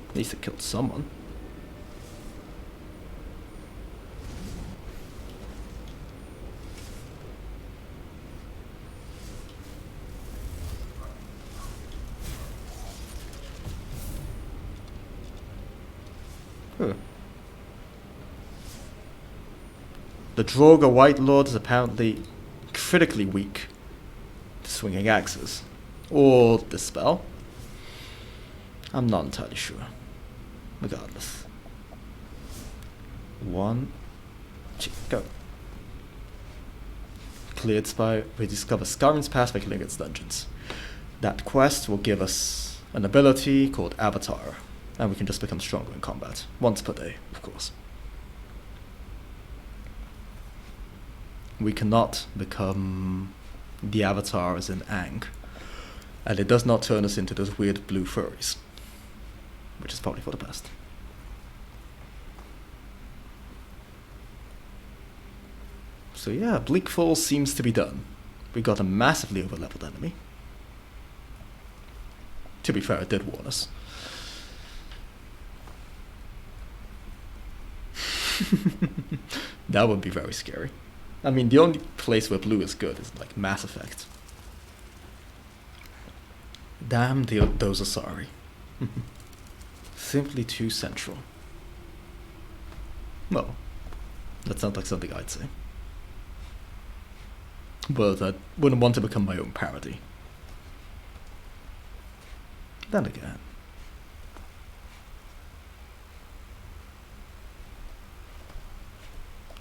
Speaker 1: At least it killed someone. The Draugr White Lord is apparently critically weak to swinging axes. Or this spell. I'm not entirely sure. Regardless. 1, 2, go. Cleared Spy. We discover Skyrim's past by killing its dungeons. That quest will give us an ability called Avatar. And we can just become stronger in combat. Once per day, of course. We cannot become the avatars in Ang. And it does not turn us into those weird blue furries. Which is probably for the best. So yeah, Bleak Falls seems to be done. We got a massively overleveled enemy. To be fair, it did warn us. That would be very scary. I mean, the only place where blue is good is like Mass Effect. Damn, those are sorry. Simply too central. Well, that sounds like something I'd say. But I wouldn't want to become my own parody. Then again.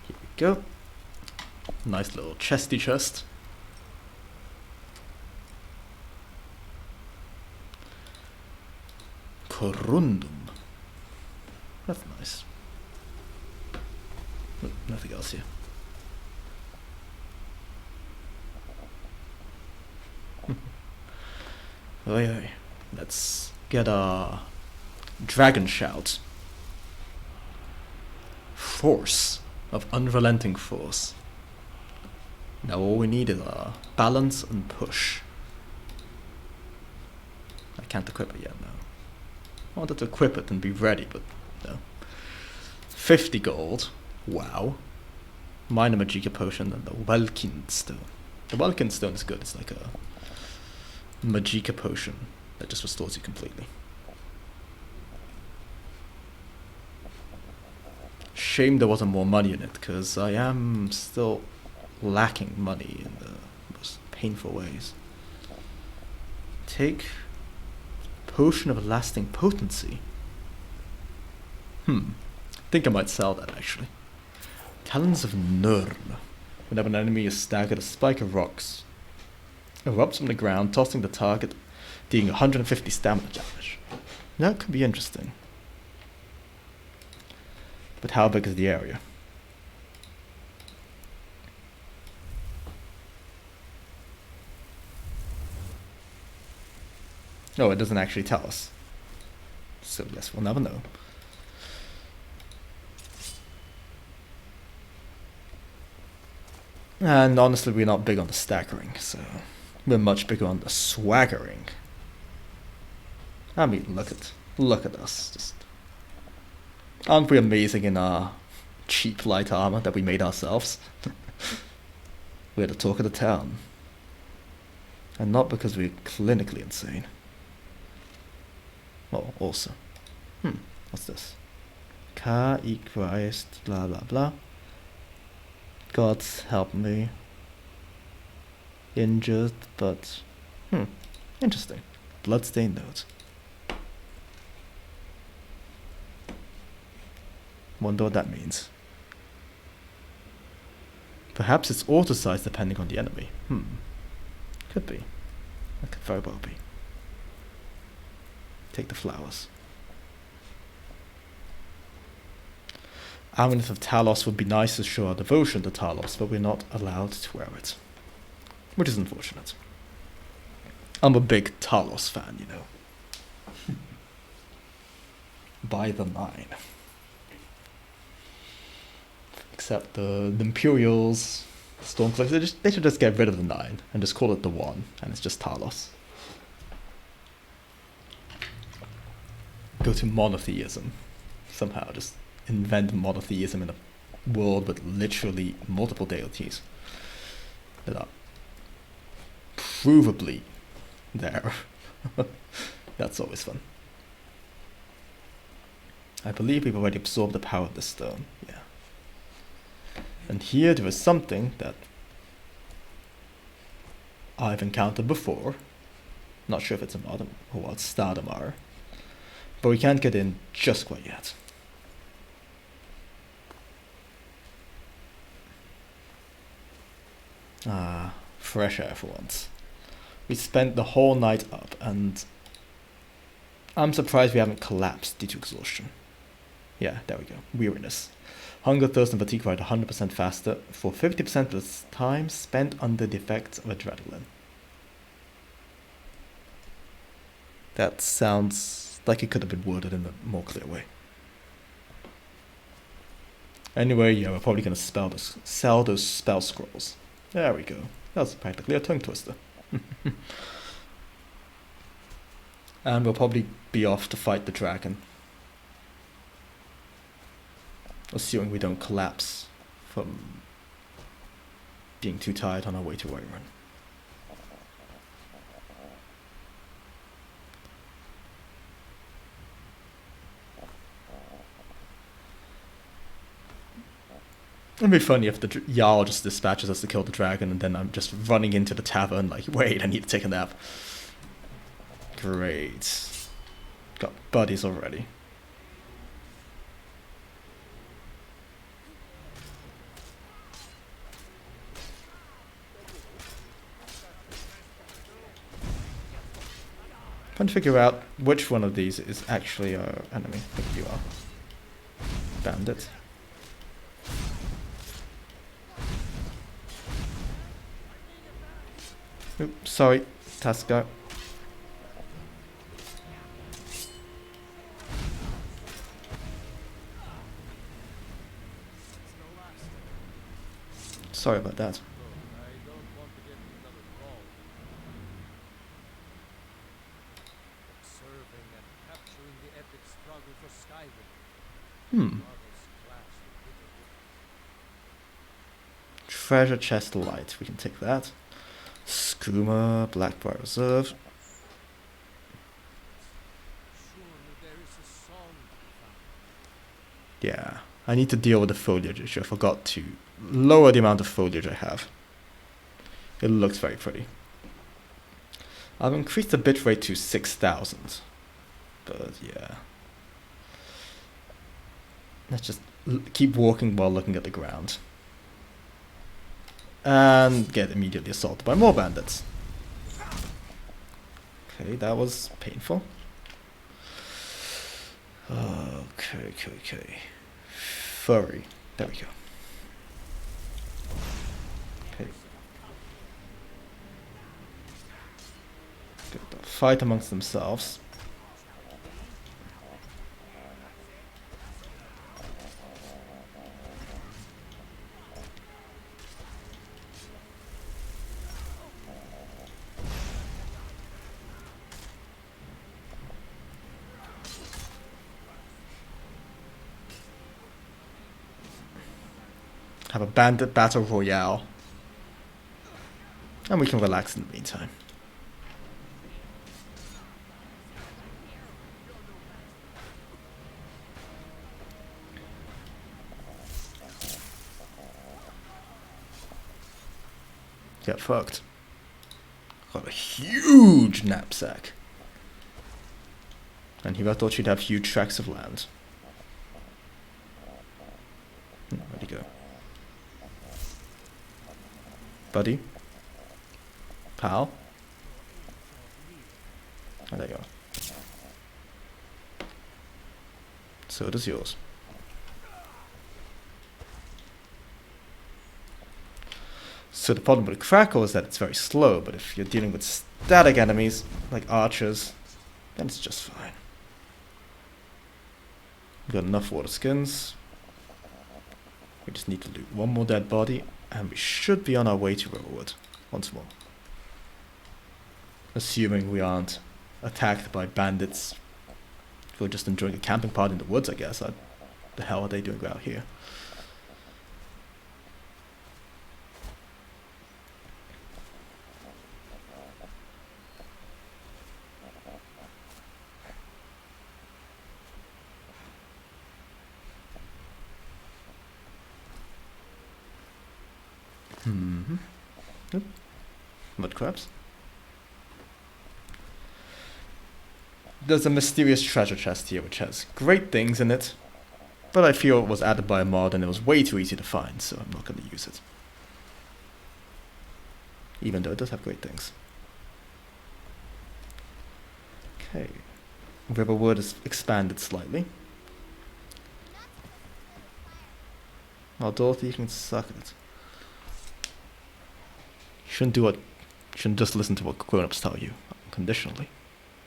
Speaker 1: Here we go. Nice little chesty chest. corundum. That's nice. But nothing else here. Oi, oi. Let's get a dragon shout. Force of unrelenting force. Now all we need is a balance and push. I can't equip it yet, no. I wanted to equip it and be ready, but no. 50 gold. Wow. Minor Magicka potion and the Welkin stone. The Welkin stone is good. It's like a Magicka potion that just restores you completely. Shame there wasn't more money in it, because I am still lacking money in the most painful ways. Take potion of lasting potency. Think I might sell that actually. Talons of Nurn. Whenever an enemy is staggered, a spike of rocks erupts from the ground, tossing the target, dealing 150 stamina damage. That could be interesting. But how big is the area? No, it doesn't actually tell us. So yes, we'll never know. And honestly, we're not big on the staggering, so we're much bigger on the swaggering. I mean, look at us. Just aren't we amazing in our cheap light armor that we made ourselves? We're the talk of the town. And not because we're clinically insane. Oh, also. What's this? Ka Christ, blah blah blah. God help me. Injured, but interesting. Bloodstained note. Wonder what that means. Perhaps it's auto-sized depending on the enemy. Could be. That could very well be. Take the flowers. Amulet of Talos would be nice to show our devotion to Talos, but we're not allowed to wear it. Which is unfortunate. I'm a big Talos fan, you know. By the 9. Except the Imperials, Stormcloaks, they should just get rid of the 9 and just call it the 1, and it's just Talos. Go to monotheism. Somehow, just invent monotheism in a world with literally multiple deities that are provably there. That's always fun. I believe we've already absorbed the power of the stone, yeah. And here there is something that I've encountered before. Not sure if it's a modern or it's Stardamar, but we can't get in just quite yet. Fresh air for once. We spent the whole night up, and I'm surprised we haven't collapsed due to exhaustion. Yeah, there we go. Weariness. Hunger, thirst, and fatigue ride 100% faster for 50% of the time spent under the effects of adrenaline. That sounds like it could have been worded in a more clear way. Anyway, yeah, we're probably going to sell those spell scrolls. There we go. That's practically a tongue twister. And we'll probably be off to fight the dragon. Assuming we don't collapse from being too tired on our way to Ironman. It'd be funny if the Jarl just dispatches us to kill the dragon and then I'm just running into the tavern like, wait, I need to take a nap. Great. Got buddies already. Trying to figure out which one of these is actually our enemy. I think you are. Bandit. Oops, sorry, Tasco. Sorry about that.
Speaker 3: Observing and capturing the epic struggle for Skyrim.
Speaker 1: Hmm. Treasure chest light. We can take that. Skooma, Blackbriar Reserve.
Speaker 3: Surely there is a song to be found.
Speaker 1: Yeah, I need to deal with the foliage issue. I forgot to lower the amount of foliage I have. It looks very pretty. I've increased the bitrate to 6,000. But yeah. Let's just keep walking while looking at the ground. And get immediately assaulted by more bandits. Okay, that was painful. Okay. Furry. There we go. Okay. Good. They'll fight amongst themselves. Have a bandit battle royale. And we can relax in the meantime. Get fucked. Got a huge knapsack. And here I thought you'd have huge tracts of land. Where'd he go? Buddy? Pal? Oh, there you are. So does yours. So the problem with Crackle is that it's very slow, but if you're dealing with static enemies, like archers, then it's just fine. We've got enough water skins. We just need to loot one more dead body, and we should be on our way to Riverwood once more. Assuming we aren't attacked by bandits who are just enjoying a camping party in the woods, I guess. What the hell are they doing out here? Yep. Mud crabs. There's a mysterious treasure chest here which has great things in it, but I feel it was added by a mod and it was way too easy to find, so I'm not going to use it. Even though it does have great things. Okay. Riverwood is expanded slightly. Oh, Dorothy, you can suck it. You shouldn't just listen to what grown-ups tell you, unconditionally.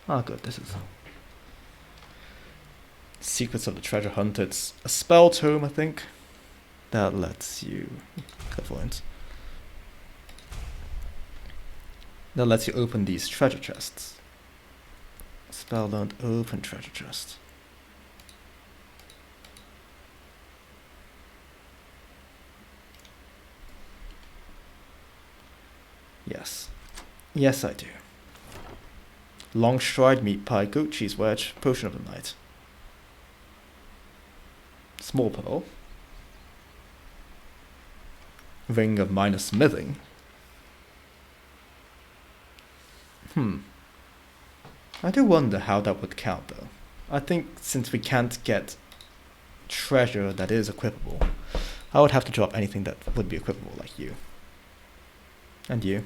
Speaker 1: Ah, good, this is... Secrets of the Treasure Hunt. It's a spell tome, I think, that lets you... Clairvoyance. That lets you open these treasure chests. Spell don't open treasure chest. Yes. Yes, I do. Long stride, meat pie, goat cheese wedge, potion of the night. Small pearl. Ring of minor smithing. I do wonder how that would count though. I think since we can't get treasure that is equipable, I would have to drop anything that would be equipable, like you. And you.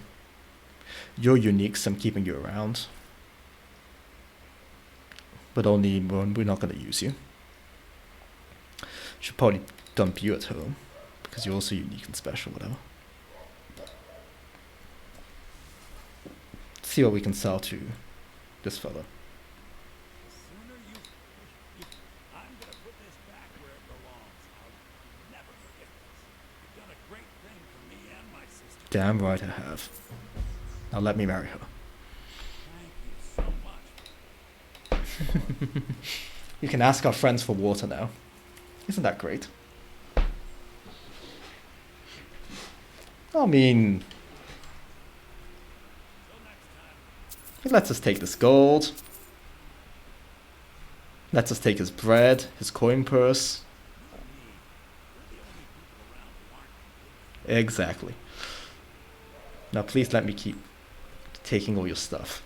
Speaker 1: You're unique, so I'm keeping you around. But only when we're not gonna use you. Should probably dump you at home, because you're also unique and special, whatever. See what we can sell to this fella.
Speaker 4: The sooner I'm gonna put this back where it belongs. I'll never forget this. You've done a great thing for me and my sister.
Speaker 1: Damn right I have. Now let me marry her.
Speaker 4: Thank you so much.
Speaker 1: You can ask our friends for water now. Isn't that great? I mean,
Speaker 4: Till next time.
Speaker 1: he lets us take this gold. Lets us take his bread, his coin purse.
Speaker 4: You and me, we're the only people around who aren't completely.
Speaker 1: Exactly. Now please let me keep taking all your stuff.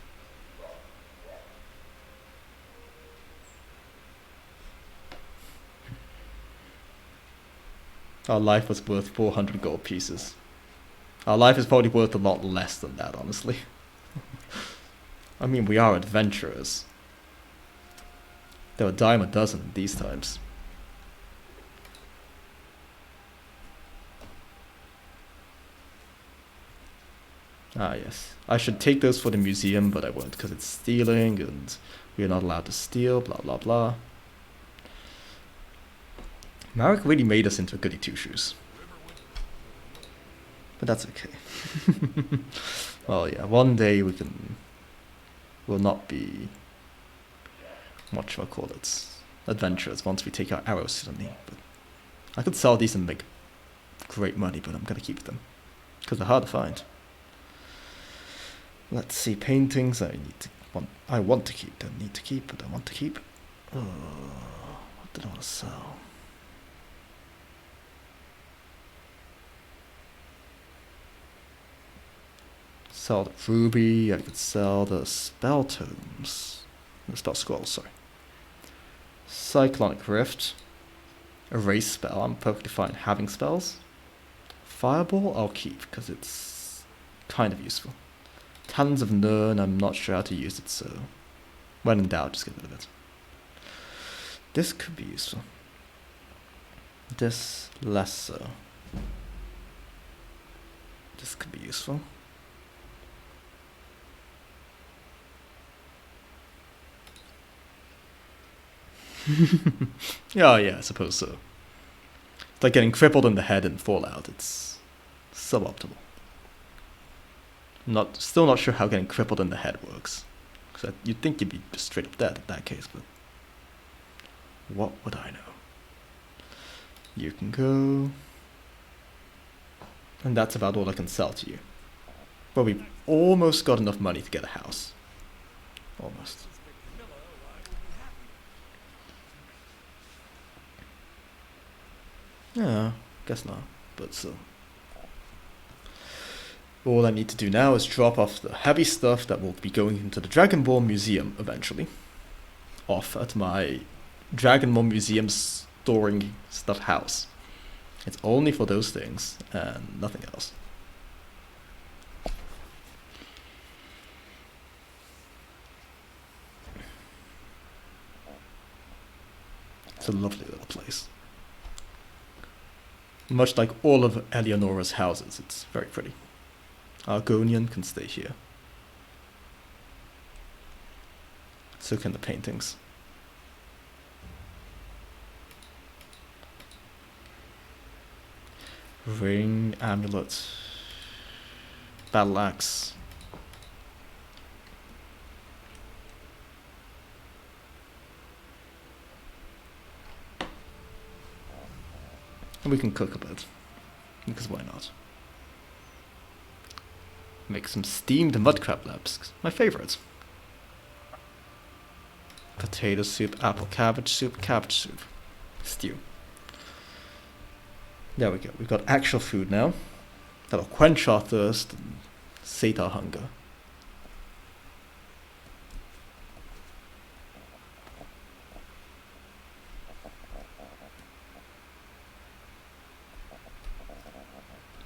Speaker 1: Our life was worth 400 gold pieces. Our life is probably worth a lot less than that, honestly. I mean, we are adventurers. There were a dime a dozen in these times. Ah, yes. I should take those for the museum, but I won't because it's stealing and we are not allowed to steal, blah blah blah. Marek really made us into goody two-shoes. But that's okay. Well, yeah, one day we'll not be, what shall I call it, adventurers once we take our arrows to the knee. But I could sell these and make great money, but I'm gonna keep them because they're hard to find. Let's see, paintings I want to keep, don't need to keep, but I want to keep. Oh, what did I want to sell? Sell the ruby, I could sell the spell tomes. The spell scrolls, sorry. Cyclonic Rift. Erase spell, I'm perfectly fine having spells. Fireball, I'll keep, because it's kind of useful. Talons of Nirn, I'm not sure how to use it, so when in doubt, just get rid of it. This could be useful. This, less so. This could be useful. Yeah, I suppose so. It's like getting crippled in the head in Fallout. It's suboptimal. Still not sure how getting crippled in the head works. Because you'd think you'd be just straight up dead in that case, but what would I know? You can go. And that's about all I can sell to you. But we've almost got enough money to get a house. Almost. Yeah, guess not, but still. All I need to do now is drop off the heavy stuff that will be going into the Dragon Ball Museum eventually. Off at my Dragon Ball Museum storing stuff house. It's only for those things and nothing else. It's a lovely little place. Much like all of Eleonora's houses, it's very pretty. Argonian can stay here. So can the paintings. Ring, amulet, battle axe. And we can cook a bit, because why not? Make some steamed mudcrab laps, my favorite. Potato soup, apple cabbage soup, stew. There we go, we've got actual food now. That'll quench our thirst and sate our hunger.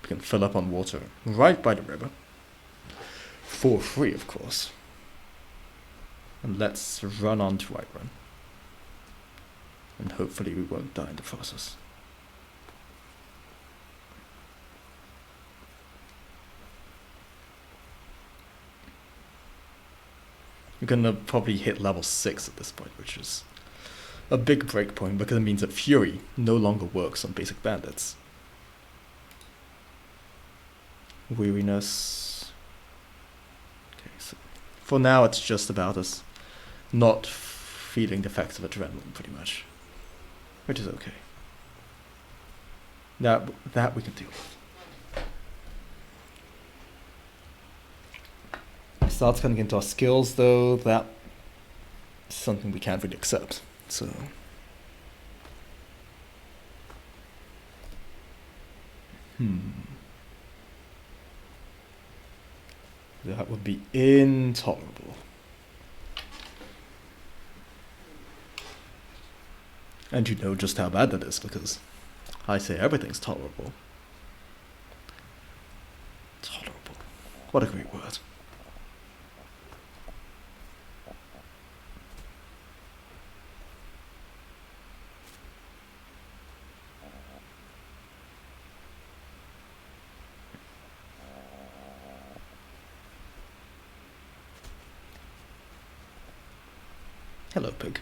Speaker 1: We can fill up on water right by the river. For free, of course. And let's run on to Whiterun. And hopefully we won't die in the process. We're gonna probably hit level 6 at this point, which is a big breakpoint because it means that Fury no longer works on basic bandits. Weariness. Okay, so for now it's just about us not feeling the effects of adrenaline, pretty much. Which is okay. That we can deal with. Starts coming into our skills though, that's something we can't really accept. So that would be intolerable. And you know just how bad that is because I say everything's tolerable. Tolerable. What a great word. Hello, pig.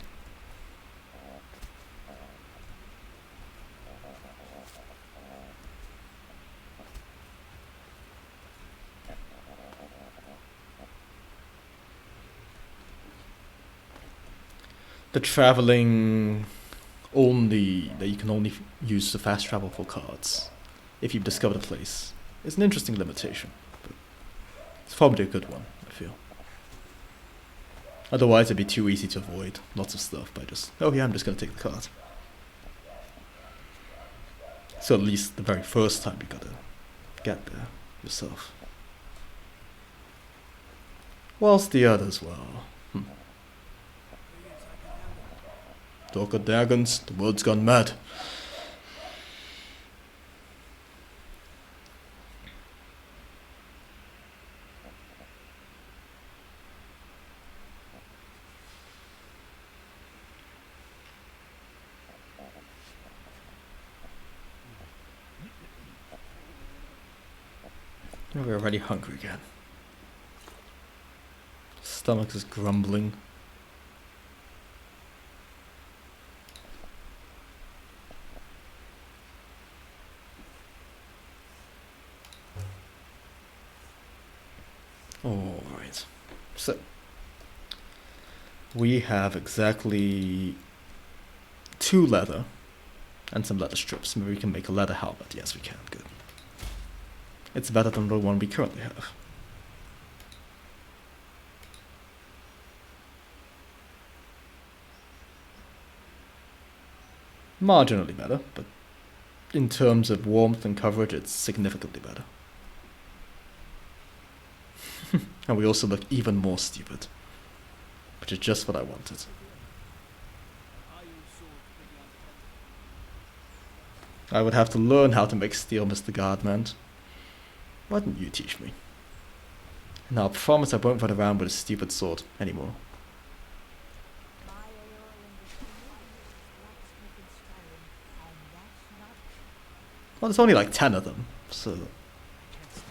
Speaker 1: The traveling only that you can only use the fast travel for cards if you've discovered a place is an interesting limitation, but it's probably a good one, I feel. Otherwise it'd be too easy to avoid lots of stuff by just, oh yeah, I'm just gonna take the card. So at least the very first time you gotta get there yourself. Whilst the others, well, Talk of dragons, the world's gone mad. We're already hungry again. Stomach is grumbling. Alright, so we have exactly 2 leather and some leather strips. Maybe we can make a leather helmet. Yes, we can. Good. It's better than the one we currently have. Marginally better, but in terms of warmth and coverage, it's significantly better. And we also look even more stupid, which is just what I wanted. I would have to learn how to make steel, Mr. Guardman. Why didn't you teach me? Now, I promise I won't run around with a stupid sword anymore.
Speaker 2: My AOL in the Skyrim, and that's not
Speaker 1: Well, there's only like 10 of them, so
Speaker 3: I can't stop.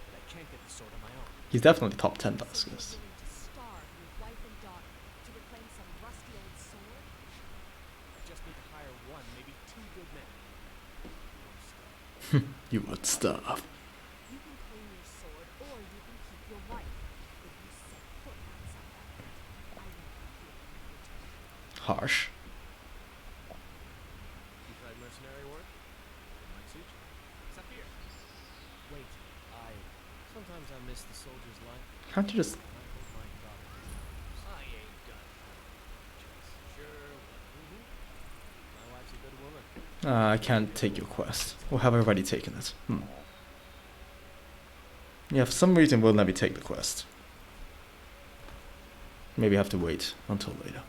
Speaker 3: But I can't get the sword on my own.
Speaker 1: he's definitely top 10
Speaker 2: so you're
Speaker 1: taskers.
Speaker 2: willing to starve your wife and daughter to reclaim some rusty old sword?
Speaker 3: I just need to hire 1, maybe 2 good men. I'm stuck.
Speaker 1: You would starve.
Speaker 2: You can claim your sword, or you can keep your wife. If you set foot outside that gate, I won't be here when you return.
Speaker 1: Harsh.
Speaker 3: You tried mercenary work? It might suit you. Except here. Wait, sometimes I miss the soldier's life.
Speaker 1: Can't you just...
Speaker 3: And I hope my daughter remembers. I ain't done. Just sure what? My wife's a good woman.
Speaker 1: I can't take your quest. Or have I already taken it? Yeah, for some reason it won't let me take the quest. Maybe I have to wait until later.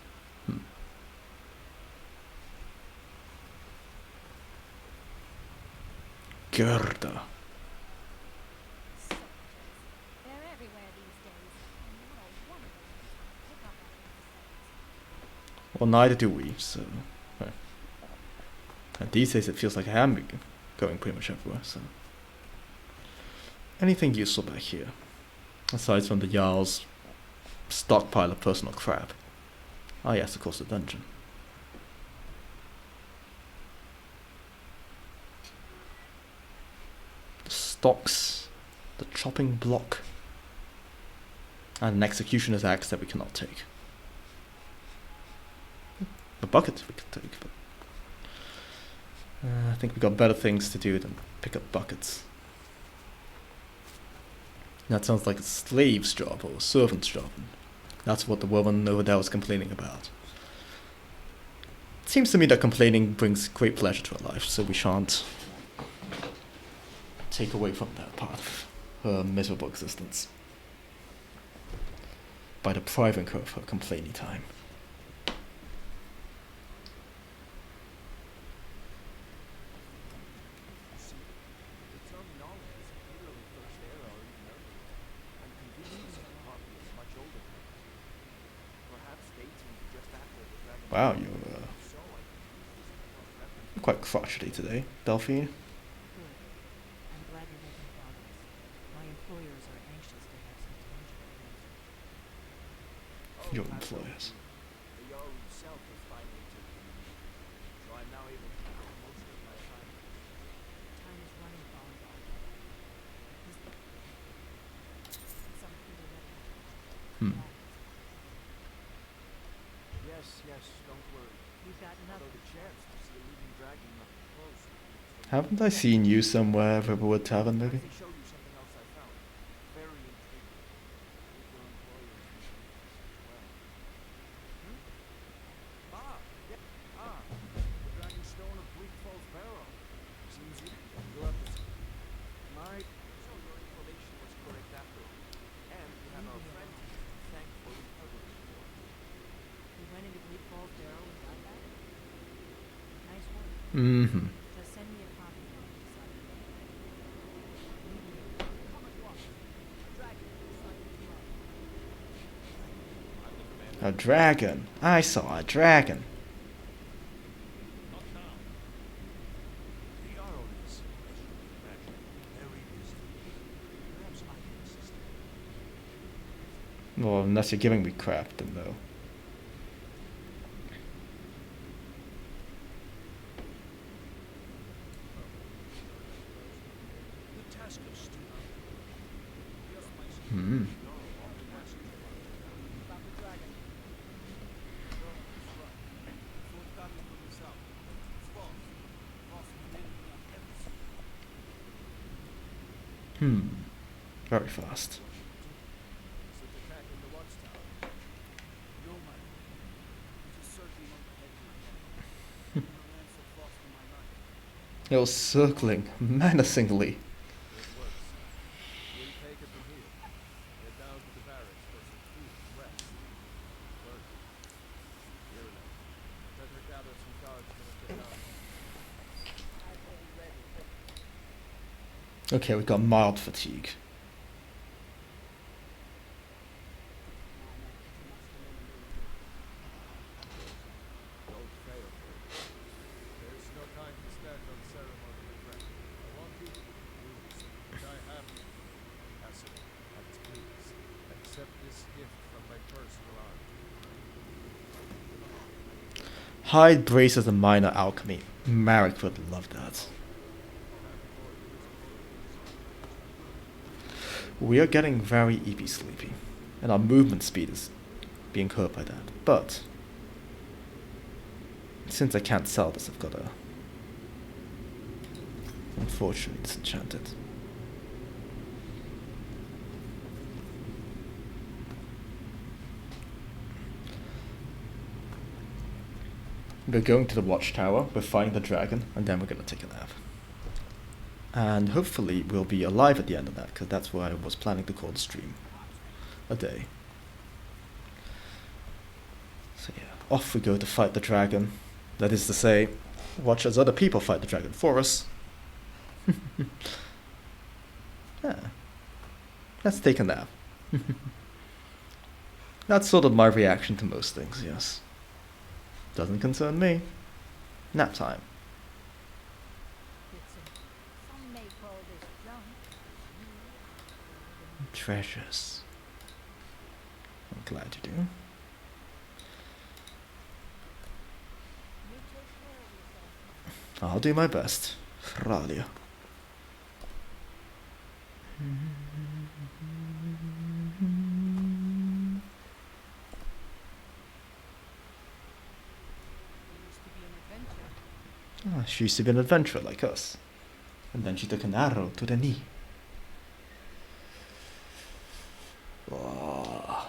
Speaker 1: Gerda.
Speaker 2: They're everywhere these days, and not a one of them knows how to pick up
Speaker 1: Well, neither do we, so... Well. And these days it feels like I am going pretty much everywhere, so... Anything useful back here? Aside from the Jarl's stockpile of personal crap. Ah yes, of course, the dungeon. The stocks, the chopping block, and an executioner's axe that we cannot take. A bucket we could take, but I think we got better things to do than pick up buckets. That sounds like a slave's job or a servant's job. That's what the woman over there was complaining about. It seems to me that complaining brings great pleasure to her life, so we shan't take away from that part of her miserable existence by depriving her of her complaining time. Wow, you're quite crotchety today, Delphine.
Speaker 2: Good. I'm glad you're making progress. My employers are anxious to have some tangible news.
Speaker 1: Your employers.
Speaker 3: The Jarl himself is finally taken me, so I'm now able to devote most of my time.
Speaker 2: Time is running, Fallen. Something to let
Speaker 1: Hmm.
Speaker 3: Yes, don't worry.
Speaker 2: We've got
Speaker 3: Although
Speaker 2: nothing.
Speaker 3: the chance to see a living dragon up close.
Speaker 1: Haven't I seen you somewhere, Riverwood Tavern, maybe?
Speaker 3: Let me show you something else I found. Very intriguing. With your employers and as well. The dragon stone of Bleak Falls Barrow. Seems you'll have to see. So your information was correct after all. And we have our friend here to thank for recovering the war.
Speaker 2: You went into Bleak Falls Barrow and got that? Nice work.
Speaker 1: Mm-hmm.
Speaker 2: Just send me a copy when you decide to go. Leave me alone. Come and watch. A dragon inside the club.
Speaker 1: A dragon. I saw a dragon.
Speaker 4: Not now. The Jarl is, as you can imagine, very busy. Perhaps I can assist him.
Speaker 1: Well, unless you're giving me crap, then no.
Speaker 4: The task of stewing.
Speaker 1: Hmm.
Speaker 3: About the dragon. No, that's right. So it got me from the south. It's false. False from anything I've ever seen.
Speaker 1: Very fast.
Speaker 3: Such attack in the watchtower. No, my lord. It is circling overhead my head. Never ran so fast in my life.
Speaker 1: It was circling menacingly.
Speaker 3: It works. We'll take it from here. Head down to the barracks for some food and rest. Bird. Irina. Let her gather some guards for us to get down. I've already.
Speaker 1: Okay, we got mild fatigue.
Speaker 3: Don't fail. There's no time to stand on ceremony, my friend. I want you to use what I have here. Pass it at its please. Accept this gift from my personal army.
Speaker 1: Hide braces and minor alchemy. Marek would love that. We are getting very EP sleepy, and our movement speed is being hurt by that. But since I can't sell this, I've got to unfortunately disenchant it. We're going to the watchtower, we're fighting the dragon, and then we're going to take a nap. And hopefully we'll be alive at the end of that, because that's where I was planning to call the stream a day. So yeah, off we go to fight the dragon. That is to say, watch as other people fight the dragon for us. Yeah. Let's take a nap. That's sort of my reaction to most things, yes. Doesn't concern me. Nap time.
Speaker 2: Some may call this junk.
Speaker 1: Treasures. I'm glad you do.
Speaker 2: You take care of yourself.
Speaker 1: I'll do my best. Ralia. She used to be an adventurer like us. And then she took an arrow to the knee. Oh.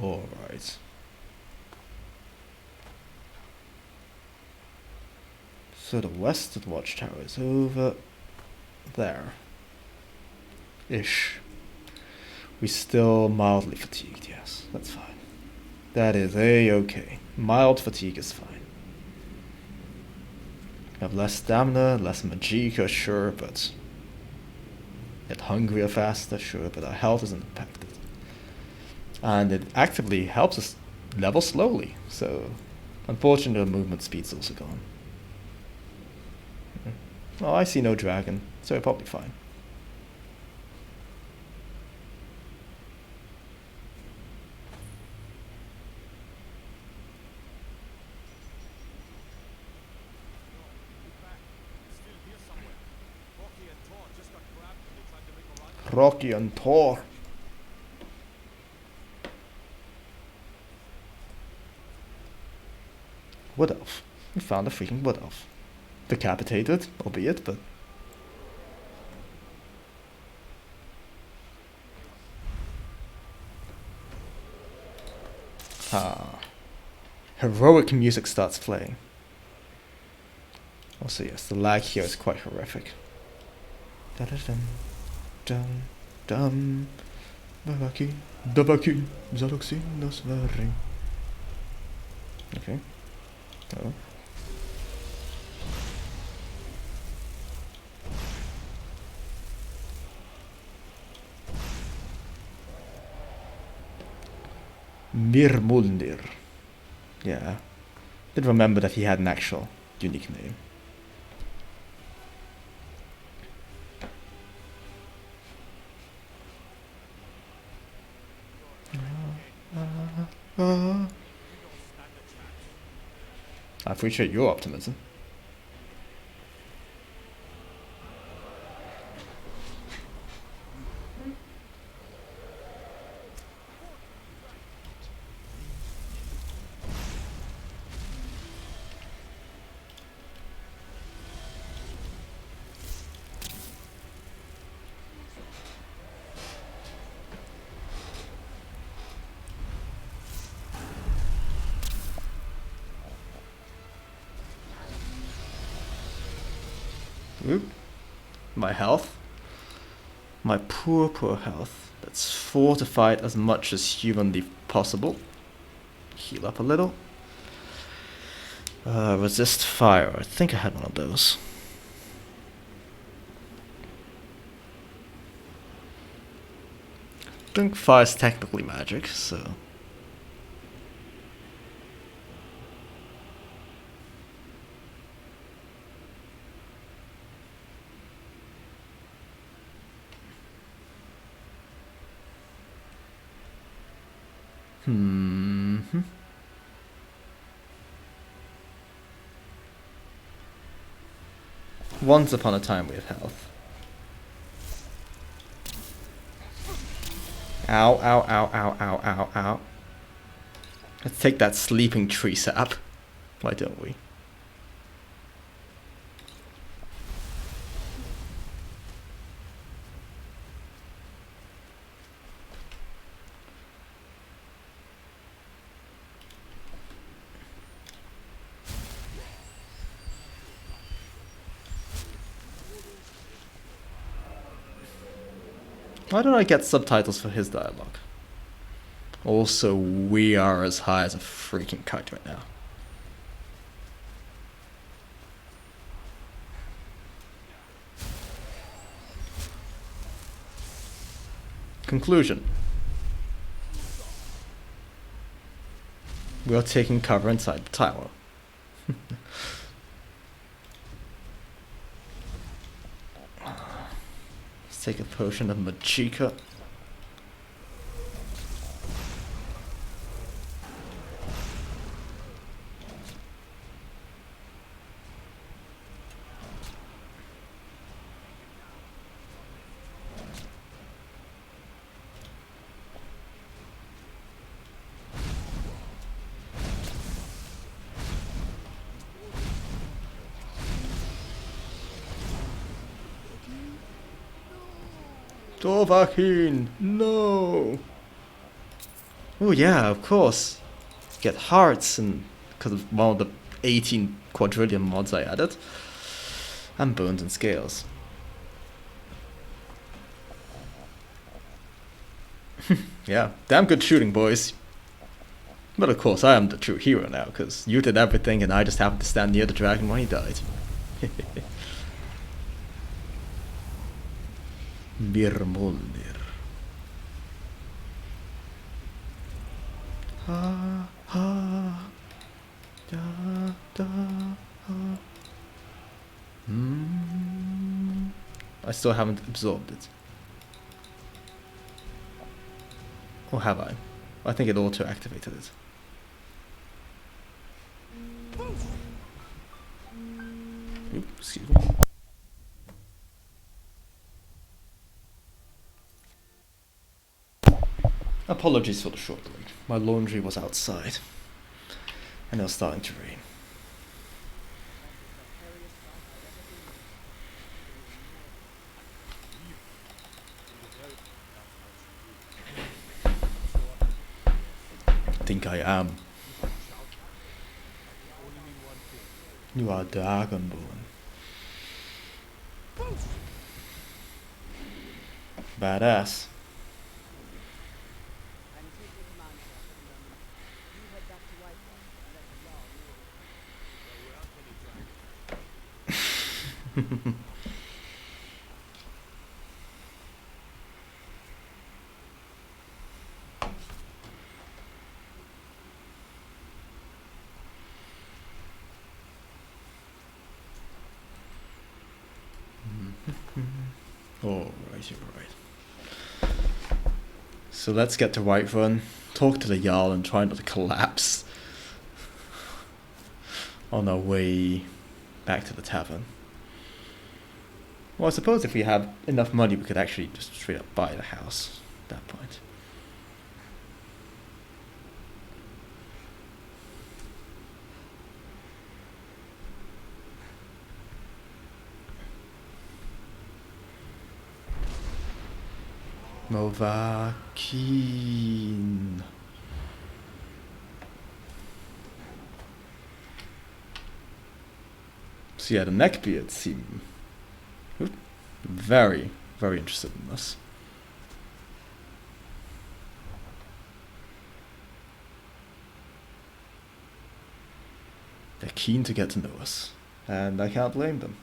Speaker 1: All right. So the western watchtower is over there. Ish. We're still mildly fatigued, yes, that's fine. That is a-okay. Mild fatigue is fine. Have less stamina, less magicka, sure, but get hungrier faster, sure, but our health isn't impacted. And it actively helps us level slowly, so unfortunately our movement speed's also gone. Oh, I see no dragon, so we're probably fine. Rocky and Thor. Wood elf. We found a freaking wood elf. Decapitated, albeit, but... Ah. Heroic music starts playing. Also, yes, the lag here is quite horrific. Da-da-dum, dum, dum, babaki, dabaki, zadoxi, nosvari. Okay. Oh. Mirmulnir. Yeah. Did remember that he had an actual unique name. I appreciate your optimism. Oop. My health. My poor, poor health. Let's fortify it as much as humanly possible. Heal up a little. Resist fire. I think I had one of those. I think fire is technically magic, so... Once upon a time we had health. Ow, ow, ow, ow, ow, ow, ow. Let's take that sleeping tree sap. Why don't we? Why don't I get subtitles for his dialogue? Also, we are as high as a freaking kite right now. Conclusion. We are taking cover inside the tower. Let's take a potion of Magicka. Dovahkiin, no! Oh yeah, of course. Get hearts and because of one of the 18 quadrillion mods I added. And bones and scales. Yeah, damn good shooting, boys. But of course, I am the true hero now, because you did everything and I just happened to stand near the dragon when he died. Birmolnir. Ha ha da da ha. I still haven't absorbed it. Or have I? I think it auto-activated it. Oops, excuse me. Apologies for the short delay. My laundry was outside. And it was starting to rain. I think I am. You are Dragonborn. Badass. Alright, alright. So let's get to Whiterun, talk to the Jarl and try not to collapse on our way back to the tavern. Well, I suppose if we have enough money we could actually just straight up buy the house at that point. Movakin. So yeah, the neckbeards seem very, very interested in us. They're keen to get to know us, and I can't blame them.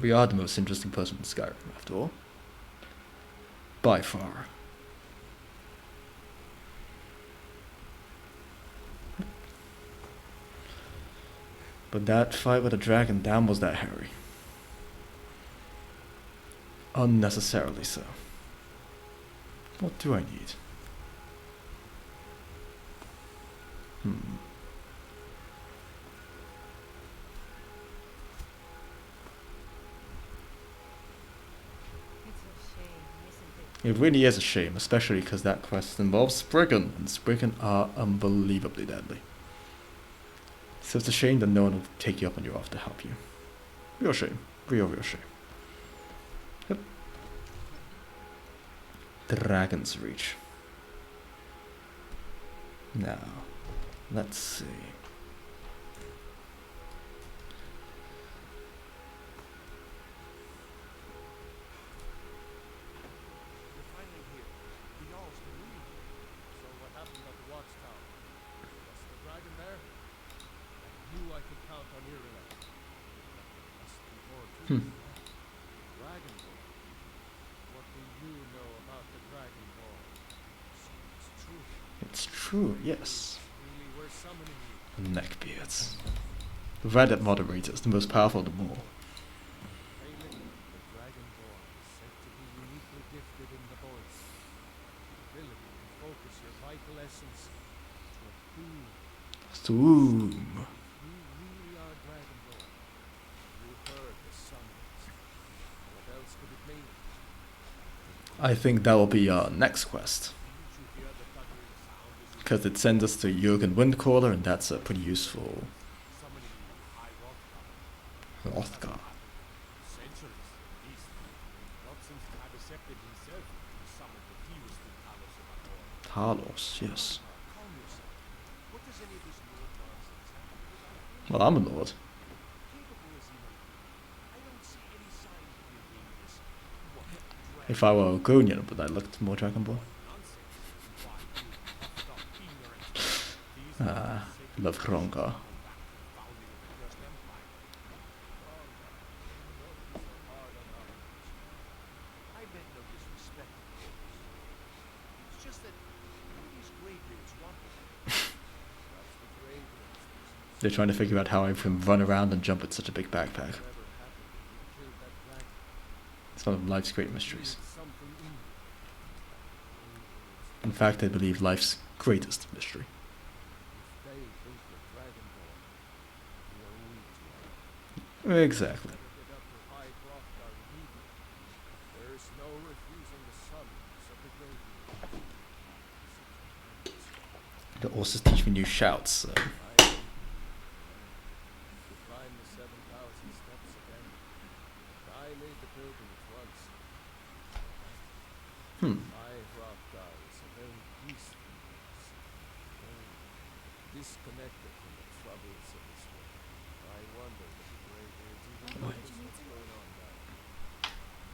Speaker 1: We are the most interesting person in Skyrim, after all. By far. But that fight with the dragon, damn was that hairy. Unnecessarily so. What do I need? It really is a shame, especially because that quest involves Spriggan, and Spriggan are unbelievably deadly. So it's a shame that no one will take you up on your offer to help you. Real shame. Real shame. Yep. Dragon's Reach. Now, let's see.
Speaker 3: Dragon Ball. What do you know about the Dragon Ball? So it's true.
Speaker 1: It's true,
Speaker 3: Great
Speaker 1: yes.
Speaker 3: beings really were summoning you.
Speaker 1: Neckbeards. The Reddit moderator is the most powerful of them all.
Speaker 3: Failing, the Dragonborn is said to be uniquely gifted in the voice. The ability to focus your vital essence to a theme.
Speaker 1: Zoom.
Speaker 3: If you really are Dragonborn, you heard the summons. What else could it mean?
Speaker 1: I think that will be our next quest.
Speaker 3: Didn't you hear the thundering sound as you
Speaker 1: Because it sends us to Jürgen Windcaller, and that's a pretty useful
Speaker 3: summoning you to High Rothgar?
Speaker 1: Hrothgar.
Speaker 3: Centuries, at least. Not since Tibesepid himself summoned the Deus to Talos of Amor.
Speaker 1: Talos, yes.
Speaker 3: Calm yourself. What does any of this lord nonsense have to do with our
Speaker 1: Well, I'm a lord.
Speaker 3: capable as he may be? I don't see any signs of him being this what,
Speaker 1: If I were Argonian, would I look more Dragon Ball?
Speaker 3: nonsense. Why, you puffed up ignorant. These
Speaker 1: Ah, love Hrothgar.
Speaker 3: founding of the Cursed Empire. Oh, don't be so hard on our nation. I meant no disrespect, of course. It's just that these greybeards want me. That's the greybeards business.
Speaker 1: They're trying to figure out how I can run around and jump with such a big backpack.
Speaker 3: Whatever happened when you killed that dragon?
Speaker 1: It's one of life's great mysteries.
Speaker 3: Needed something in you.
Speaker 1: In fact, I believe life's greatest mystery.
Speaker 3: If they think you're Dragonborn, we are weak to it.
Speaker 1: Exactly.
Speaker 3: Better get up to High Hrothgar immediately. There's no refusing the summons of the Greybeards.
Speaker 1: They'll also teach me new shouts. So.
Speaker 3: I envy you, to climb the 7,000 steps again. I made the pilgrimage once. High Hrothgar is a very peaceful place. Very disconnected from the troubles of this world. I wonder if the Greybeards even know
Speaker 1: Wait.
Speaker 3: what's going on now.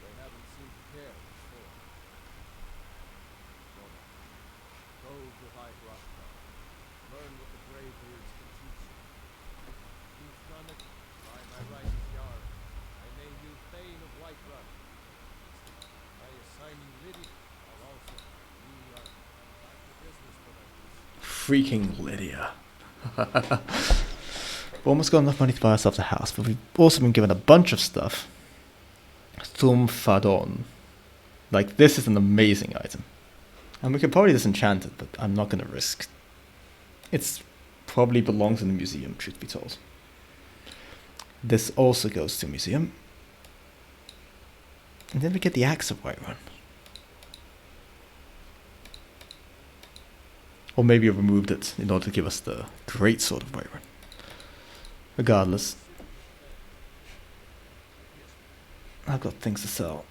Speaker 3: They haven't seemed to care before. No matter. Go to High Hrothgar. Learn what the Greybeards can teach you. You've done it. By my right as Jarl, I name you Thane of Whiterun. I assign you Lydia, while also we are back to business for that piece.
Speaker 1: Freaking Lydia. We've almost got enough money to buy ourselves a house, but we've also been given a bunch of stuff. Thum Fadon. Like, this is an amazing item. And we could probably disenchant it, but I'm not going to risk. It's probably belongs in the museum, truth be told. This also goes to a museum. And then we get the Axe of Whiterun. Or maybe I removed it in order to give us the Great Sword of Whiterun. Regardless, I've got things to sell.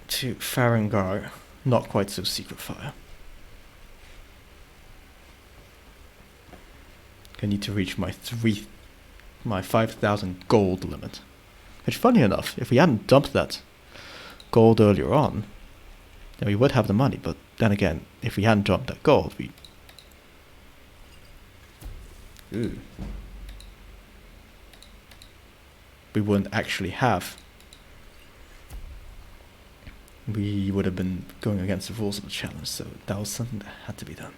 Speaker 1: To Farengar, not quite so secret fire. I need to reach my 5,000 gold limit. Which, funny enough, if we hadn't dumped that gold earlier on, then we would have the money. But then again, if we hadn't dumped that gold, we wouldn't actually have. We would have been going against the rules of the challenge, so that was something that had to be done.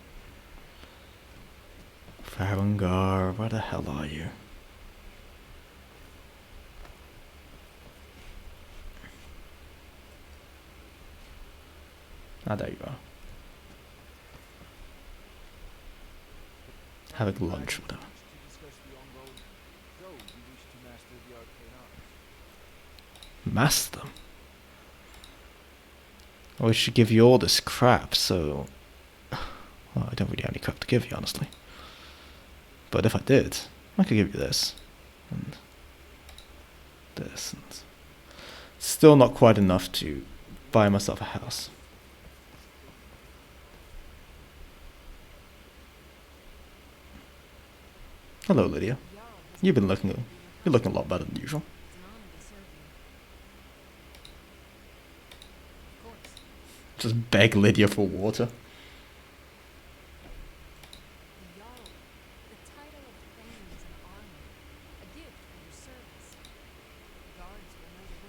Speaker 1: Farengar, where the hell are you? Ah, there you are. Having lunch, whatever.
Speaker 3: To discuss the ongoing, though you wish to master the arcane arts.
Speaker 1: Master them? I should give you all this crap, so... Well, I don't really have any crap to give you, honestly. But if I did, I could give you this. And this. And still not quite enough to buy myself a house. Hello, Lydia. You're looking a lot better than usual.
Speaker 2: It's an honor to serve you. Of course.
Speaker 1: Just beg Lydia for water.
Speaker 2: The Jarl, the title of Thane is an honor, a gift for your service. The guards will know the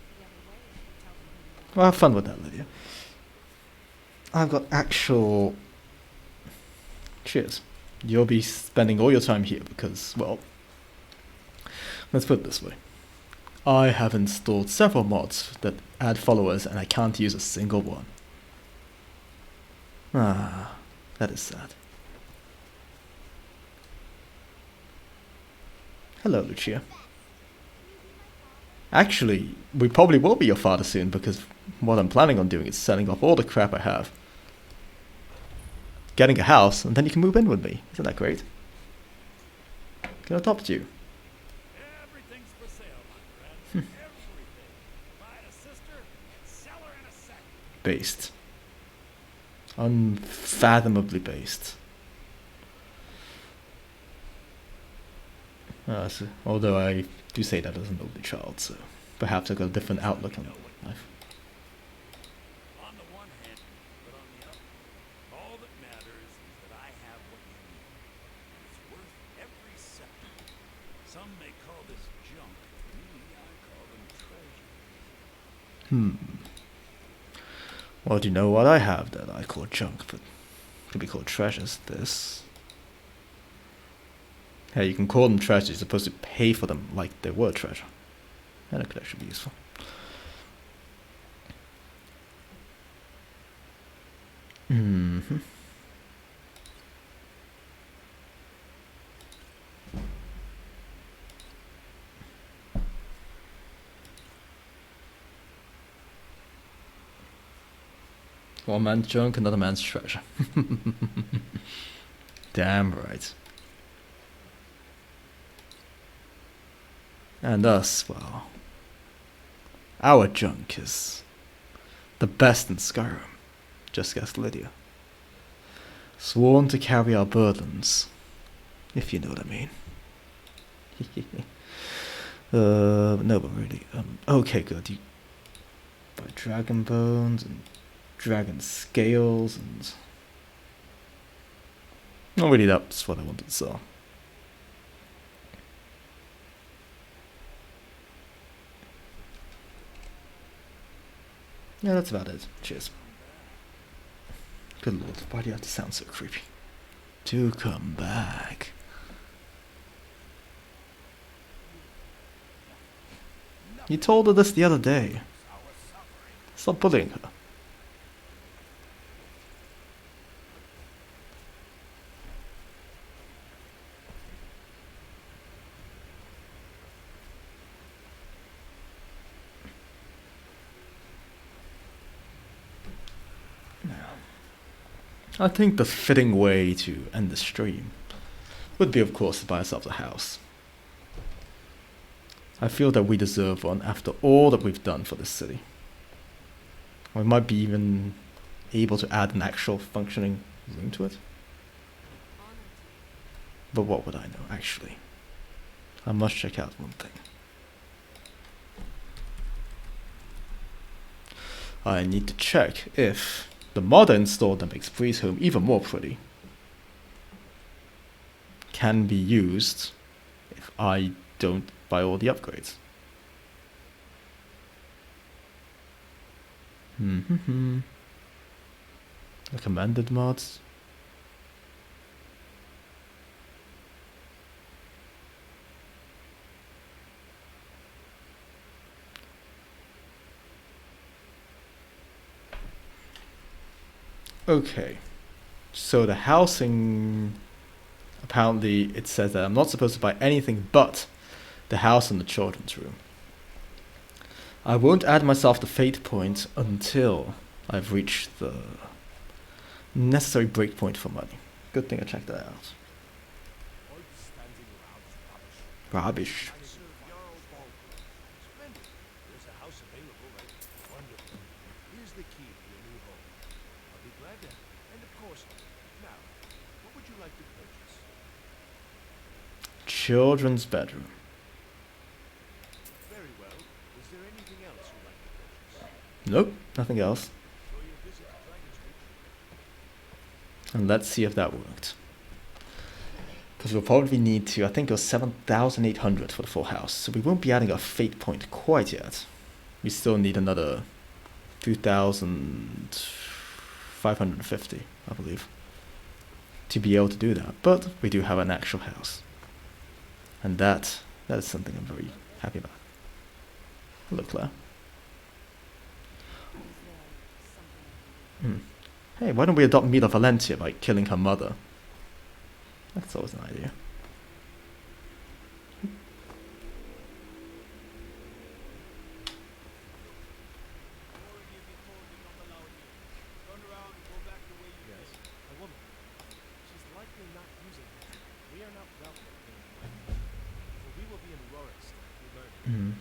Speaker 1: Well, have fun with that, Lydia. I've got actual... Cheers. You'll be spending all your time here because, well... Let's put it this way. I have installed several mods that add followers and I can't use a single one. Ah, that is sad. Hello, Lucia. Actually, we probably will be your father soon because what I'm planning on doing is selling off all the crap I have. Getting a house, and then you can move in with me. Isn't that great? Can I adopt you?
Speaker 4: Everything's for sale, my friend. Everything. Buy a sister and sell her in a second.
Speaker 1: Based. Unfathomably based. Although I do say that as an only child, so perhaps I've got a different outlook on life.
Speaker 4: On the one hand, but on the other, all that matters is that I have what you need. It's worth every second. Some may call this junk. Me, I call them treasures.
Speaker 1: Well, do you know what I have that I call junk, but could be called treasures? This. Hey, you can call them treasures, you're supposed to pay for them like they were treasure. And it could actually be useful. Mm-hmm. One man's junk, another man's treasure. Damn right. And us, well, our junk is the best in Skyrim. Just guess Lydia. Sworn to carry our burdens, if you know what I mean. No, but really, okay, good. You buy dragon bones and dragon scales and... Not really, that's what I wanted to sell. Yeah, that's about it. Cheers. Good lord, why do you have to sound so creepy? To come back. You told her this the other day. Stop bullying her. I think the fitting way to end the stream would be, of course, to buy ourselves a house. I feel that we deserve one after all that we've done for this city. We might be even able to add an actual functioning room to it. But what would I know, actually? I must check out one thing. I need to check if the mod I installed that makes Bree's home even more pretty can be used if I don't buy all the upgrades. Recommended mods. Okay, so the housing, apparently it says that I'm not supposed to buy anything but the house and the children's room. I won't add myself the fate point until I've reached the necessary breakpoint for money. Good thing I checked that out.
Speaker 3: All standing around is rubbish.
Speaker 1: Rubbish.
Speaker 3: I serve Jarl Baldwin. Splendid. There's a house available, right? Wonderful. Here's the key to your new home. I'll be glad to. And of course, now, what would you like to purchase?
Speaker 1: Children's bedroom.
Speaker 3: Very well. Is there anything else you'd like to purchase?
Speaker 1: Nope, nothing else.
Speaker 3: Enjoy your visit to Dragonsreach.
Speaker 1: And let's see if that worked. Because we'll probably need to, I think it was 7,800 for the full house. So we won't be adding a fate point quite yet. We still need another 2,550, I believe, to be able to do that. But we do have an actual house, and that is something I'm very happy about. Hello, Claire.
Speaker 2: Is there something
Speaker 1: Hey, why don't we adopt Mila Valencia by killing her mother? That's always an idea.
Speaker 3: More of you be told you're not allowed here. Turn around and go back the way you
Speaker 5: Yes,
Speaker 3: came.
Speaker 5: a woman. She's likely not using it. We are not welcome in Ironman. For we will be in Moris to learn.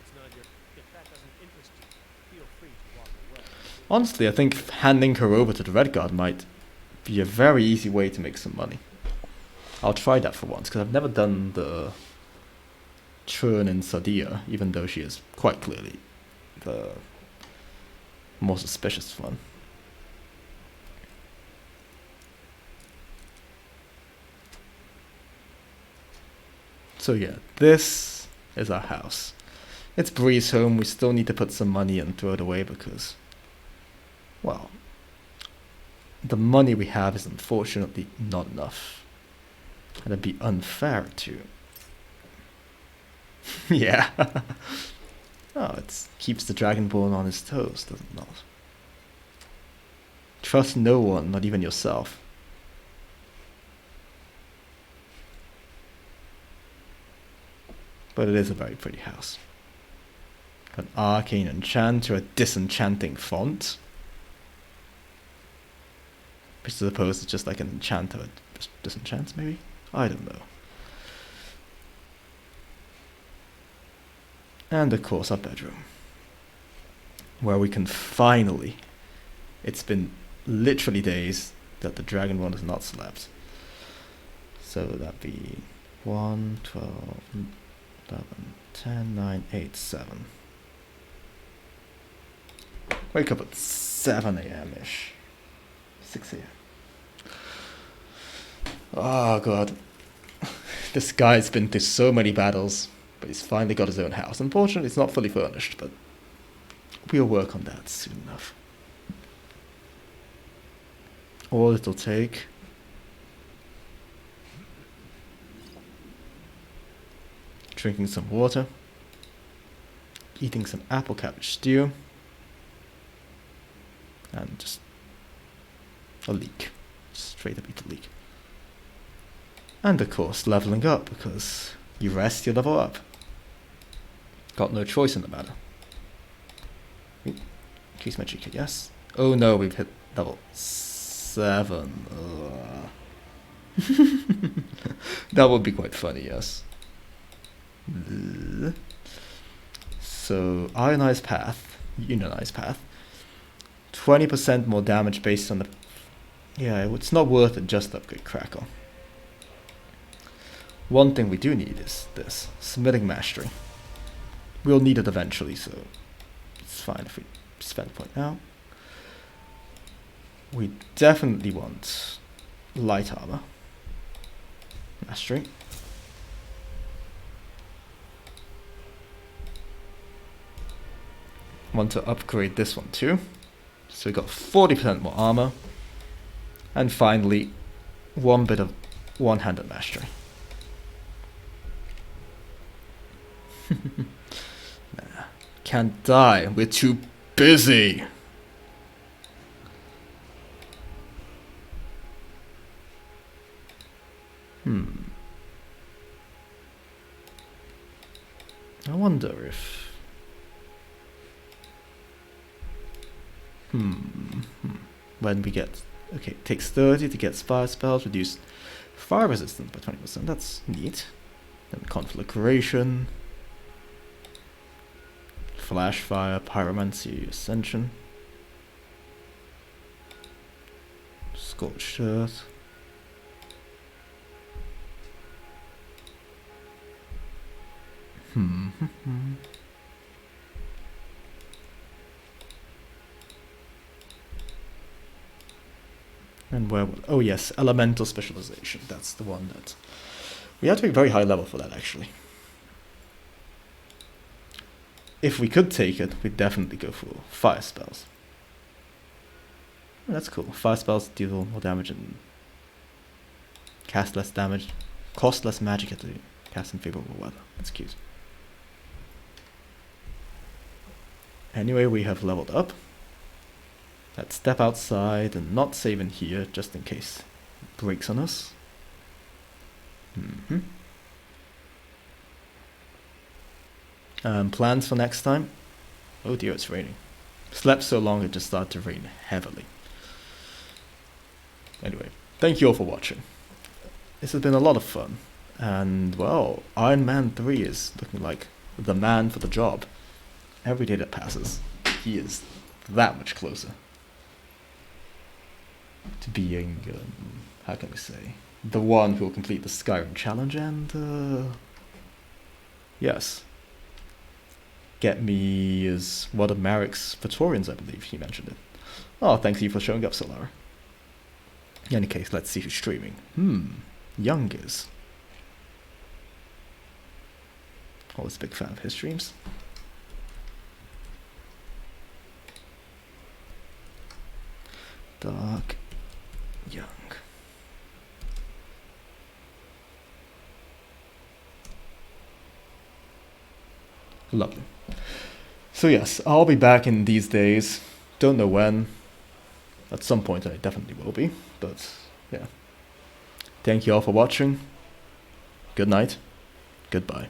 Speaker 5: It's not your... If that doesn't interest you, feel free to walk away.
Speaker 1: Honestly, I think handing her over to the Red Guard might be a very easy way to make some money. I'll try that for once, because I've never done the churn in Sadia, even though she is quite clearly the more suspicious one. So yeah, this is our house. It's Bree's home. We still need to put some money and throw it away because, well, the money we have is unfortunately not enough. And it'd be unfair to... yeah. Oh, it keeps the Dragonborn on his toes, does it not? Trust no one, not even yourself. But it is a very pretty house. An arcane enchanter, a disenchanting font. Which I suppose is just like an enchanter that just disenchants, maybe? I don't know. And of course our bedroom. Where we can finally... It's been literally days that the Dragonborn has not slept. So that'd be 1, 12, 11, 10, 9, 8, 7. Wake up at 7 a.m.-ish. 6 a.m. Oh god. This guy's been through so many battles, but he's finally got his own house. Unfortunately, it's not fully furnished, but we'll work on that soon enough. All it'll take... drinking some water, eating some apple cabbage stew, and just a leek. Straight up eat a leek. And of course, leveling up, because you rest, you level up. Got no choice in the matter. Increase my GK, yes. Oh no, we've hit level 7. That would be quite funny, yes. So, Ionized Path, Unionized Path, 20% more damage based on the... Yeah, it's not worth it just to upgrade Crackle. One thing we do need is this, Smithing Mastery. We'll need it eventually, so it's fine if we spend a point now. We definitely want Light Armor Mastery. Want to upgrade this one too. So we got 40% more armor. And finally, one bit of one-handed mastery. Nah, can't die, we're too busy. I wonder if... When we get... Okay, it takes 30 to get fire spells, reduce fire resistance by 20%. That's neat. Then Conflagration, Flash Fire, Pyromancy, Ascension, Scorched Earth. And where... Oh yes, Elemental Specialization. That's the one that... We have to be very high level for that, actually. if we could take it, we'd definitely go for fire spells. Oh, that's cool. Fire spells deal more damage and cast less damage, cost less magic at the cast in favorable weather. That's cute. Anyway, we have leveled up. Let's step outside and not save in here, just in case it breaks on us. Plans for next time? Oh dear, it's raining. Slept so long it just started to rain heavily. Anyway, thank you all for watching. This has been a lot of fun. And, well, Ironman 3 is looking like the man for the job. Every day that passes, he is that much closer to being, how can we say, the one who will complete the Skyrim challenge and, yes, get me as one of Marek's Praetorians, I believe he mentioned it. Oh, thanks you for showing up, Solara. In any case, let's see who's streaming. Young is. Always a big fan of his streams. Dark Young. Lovely. So yes, I'll be back in these days. Don't know when. At some point I definitely will be. But yeah. Thank you all for watching. Good night. Goodbye.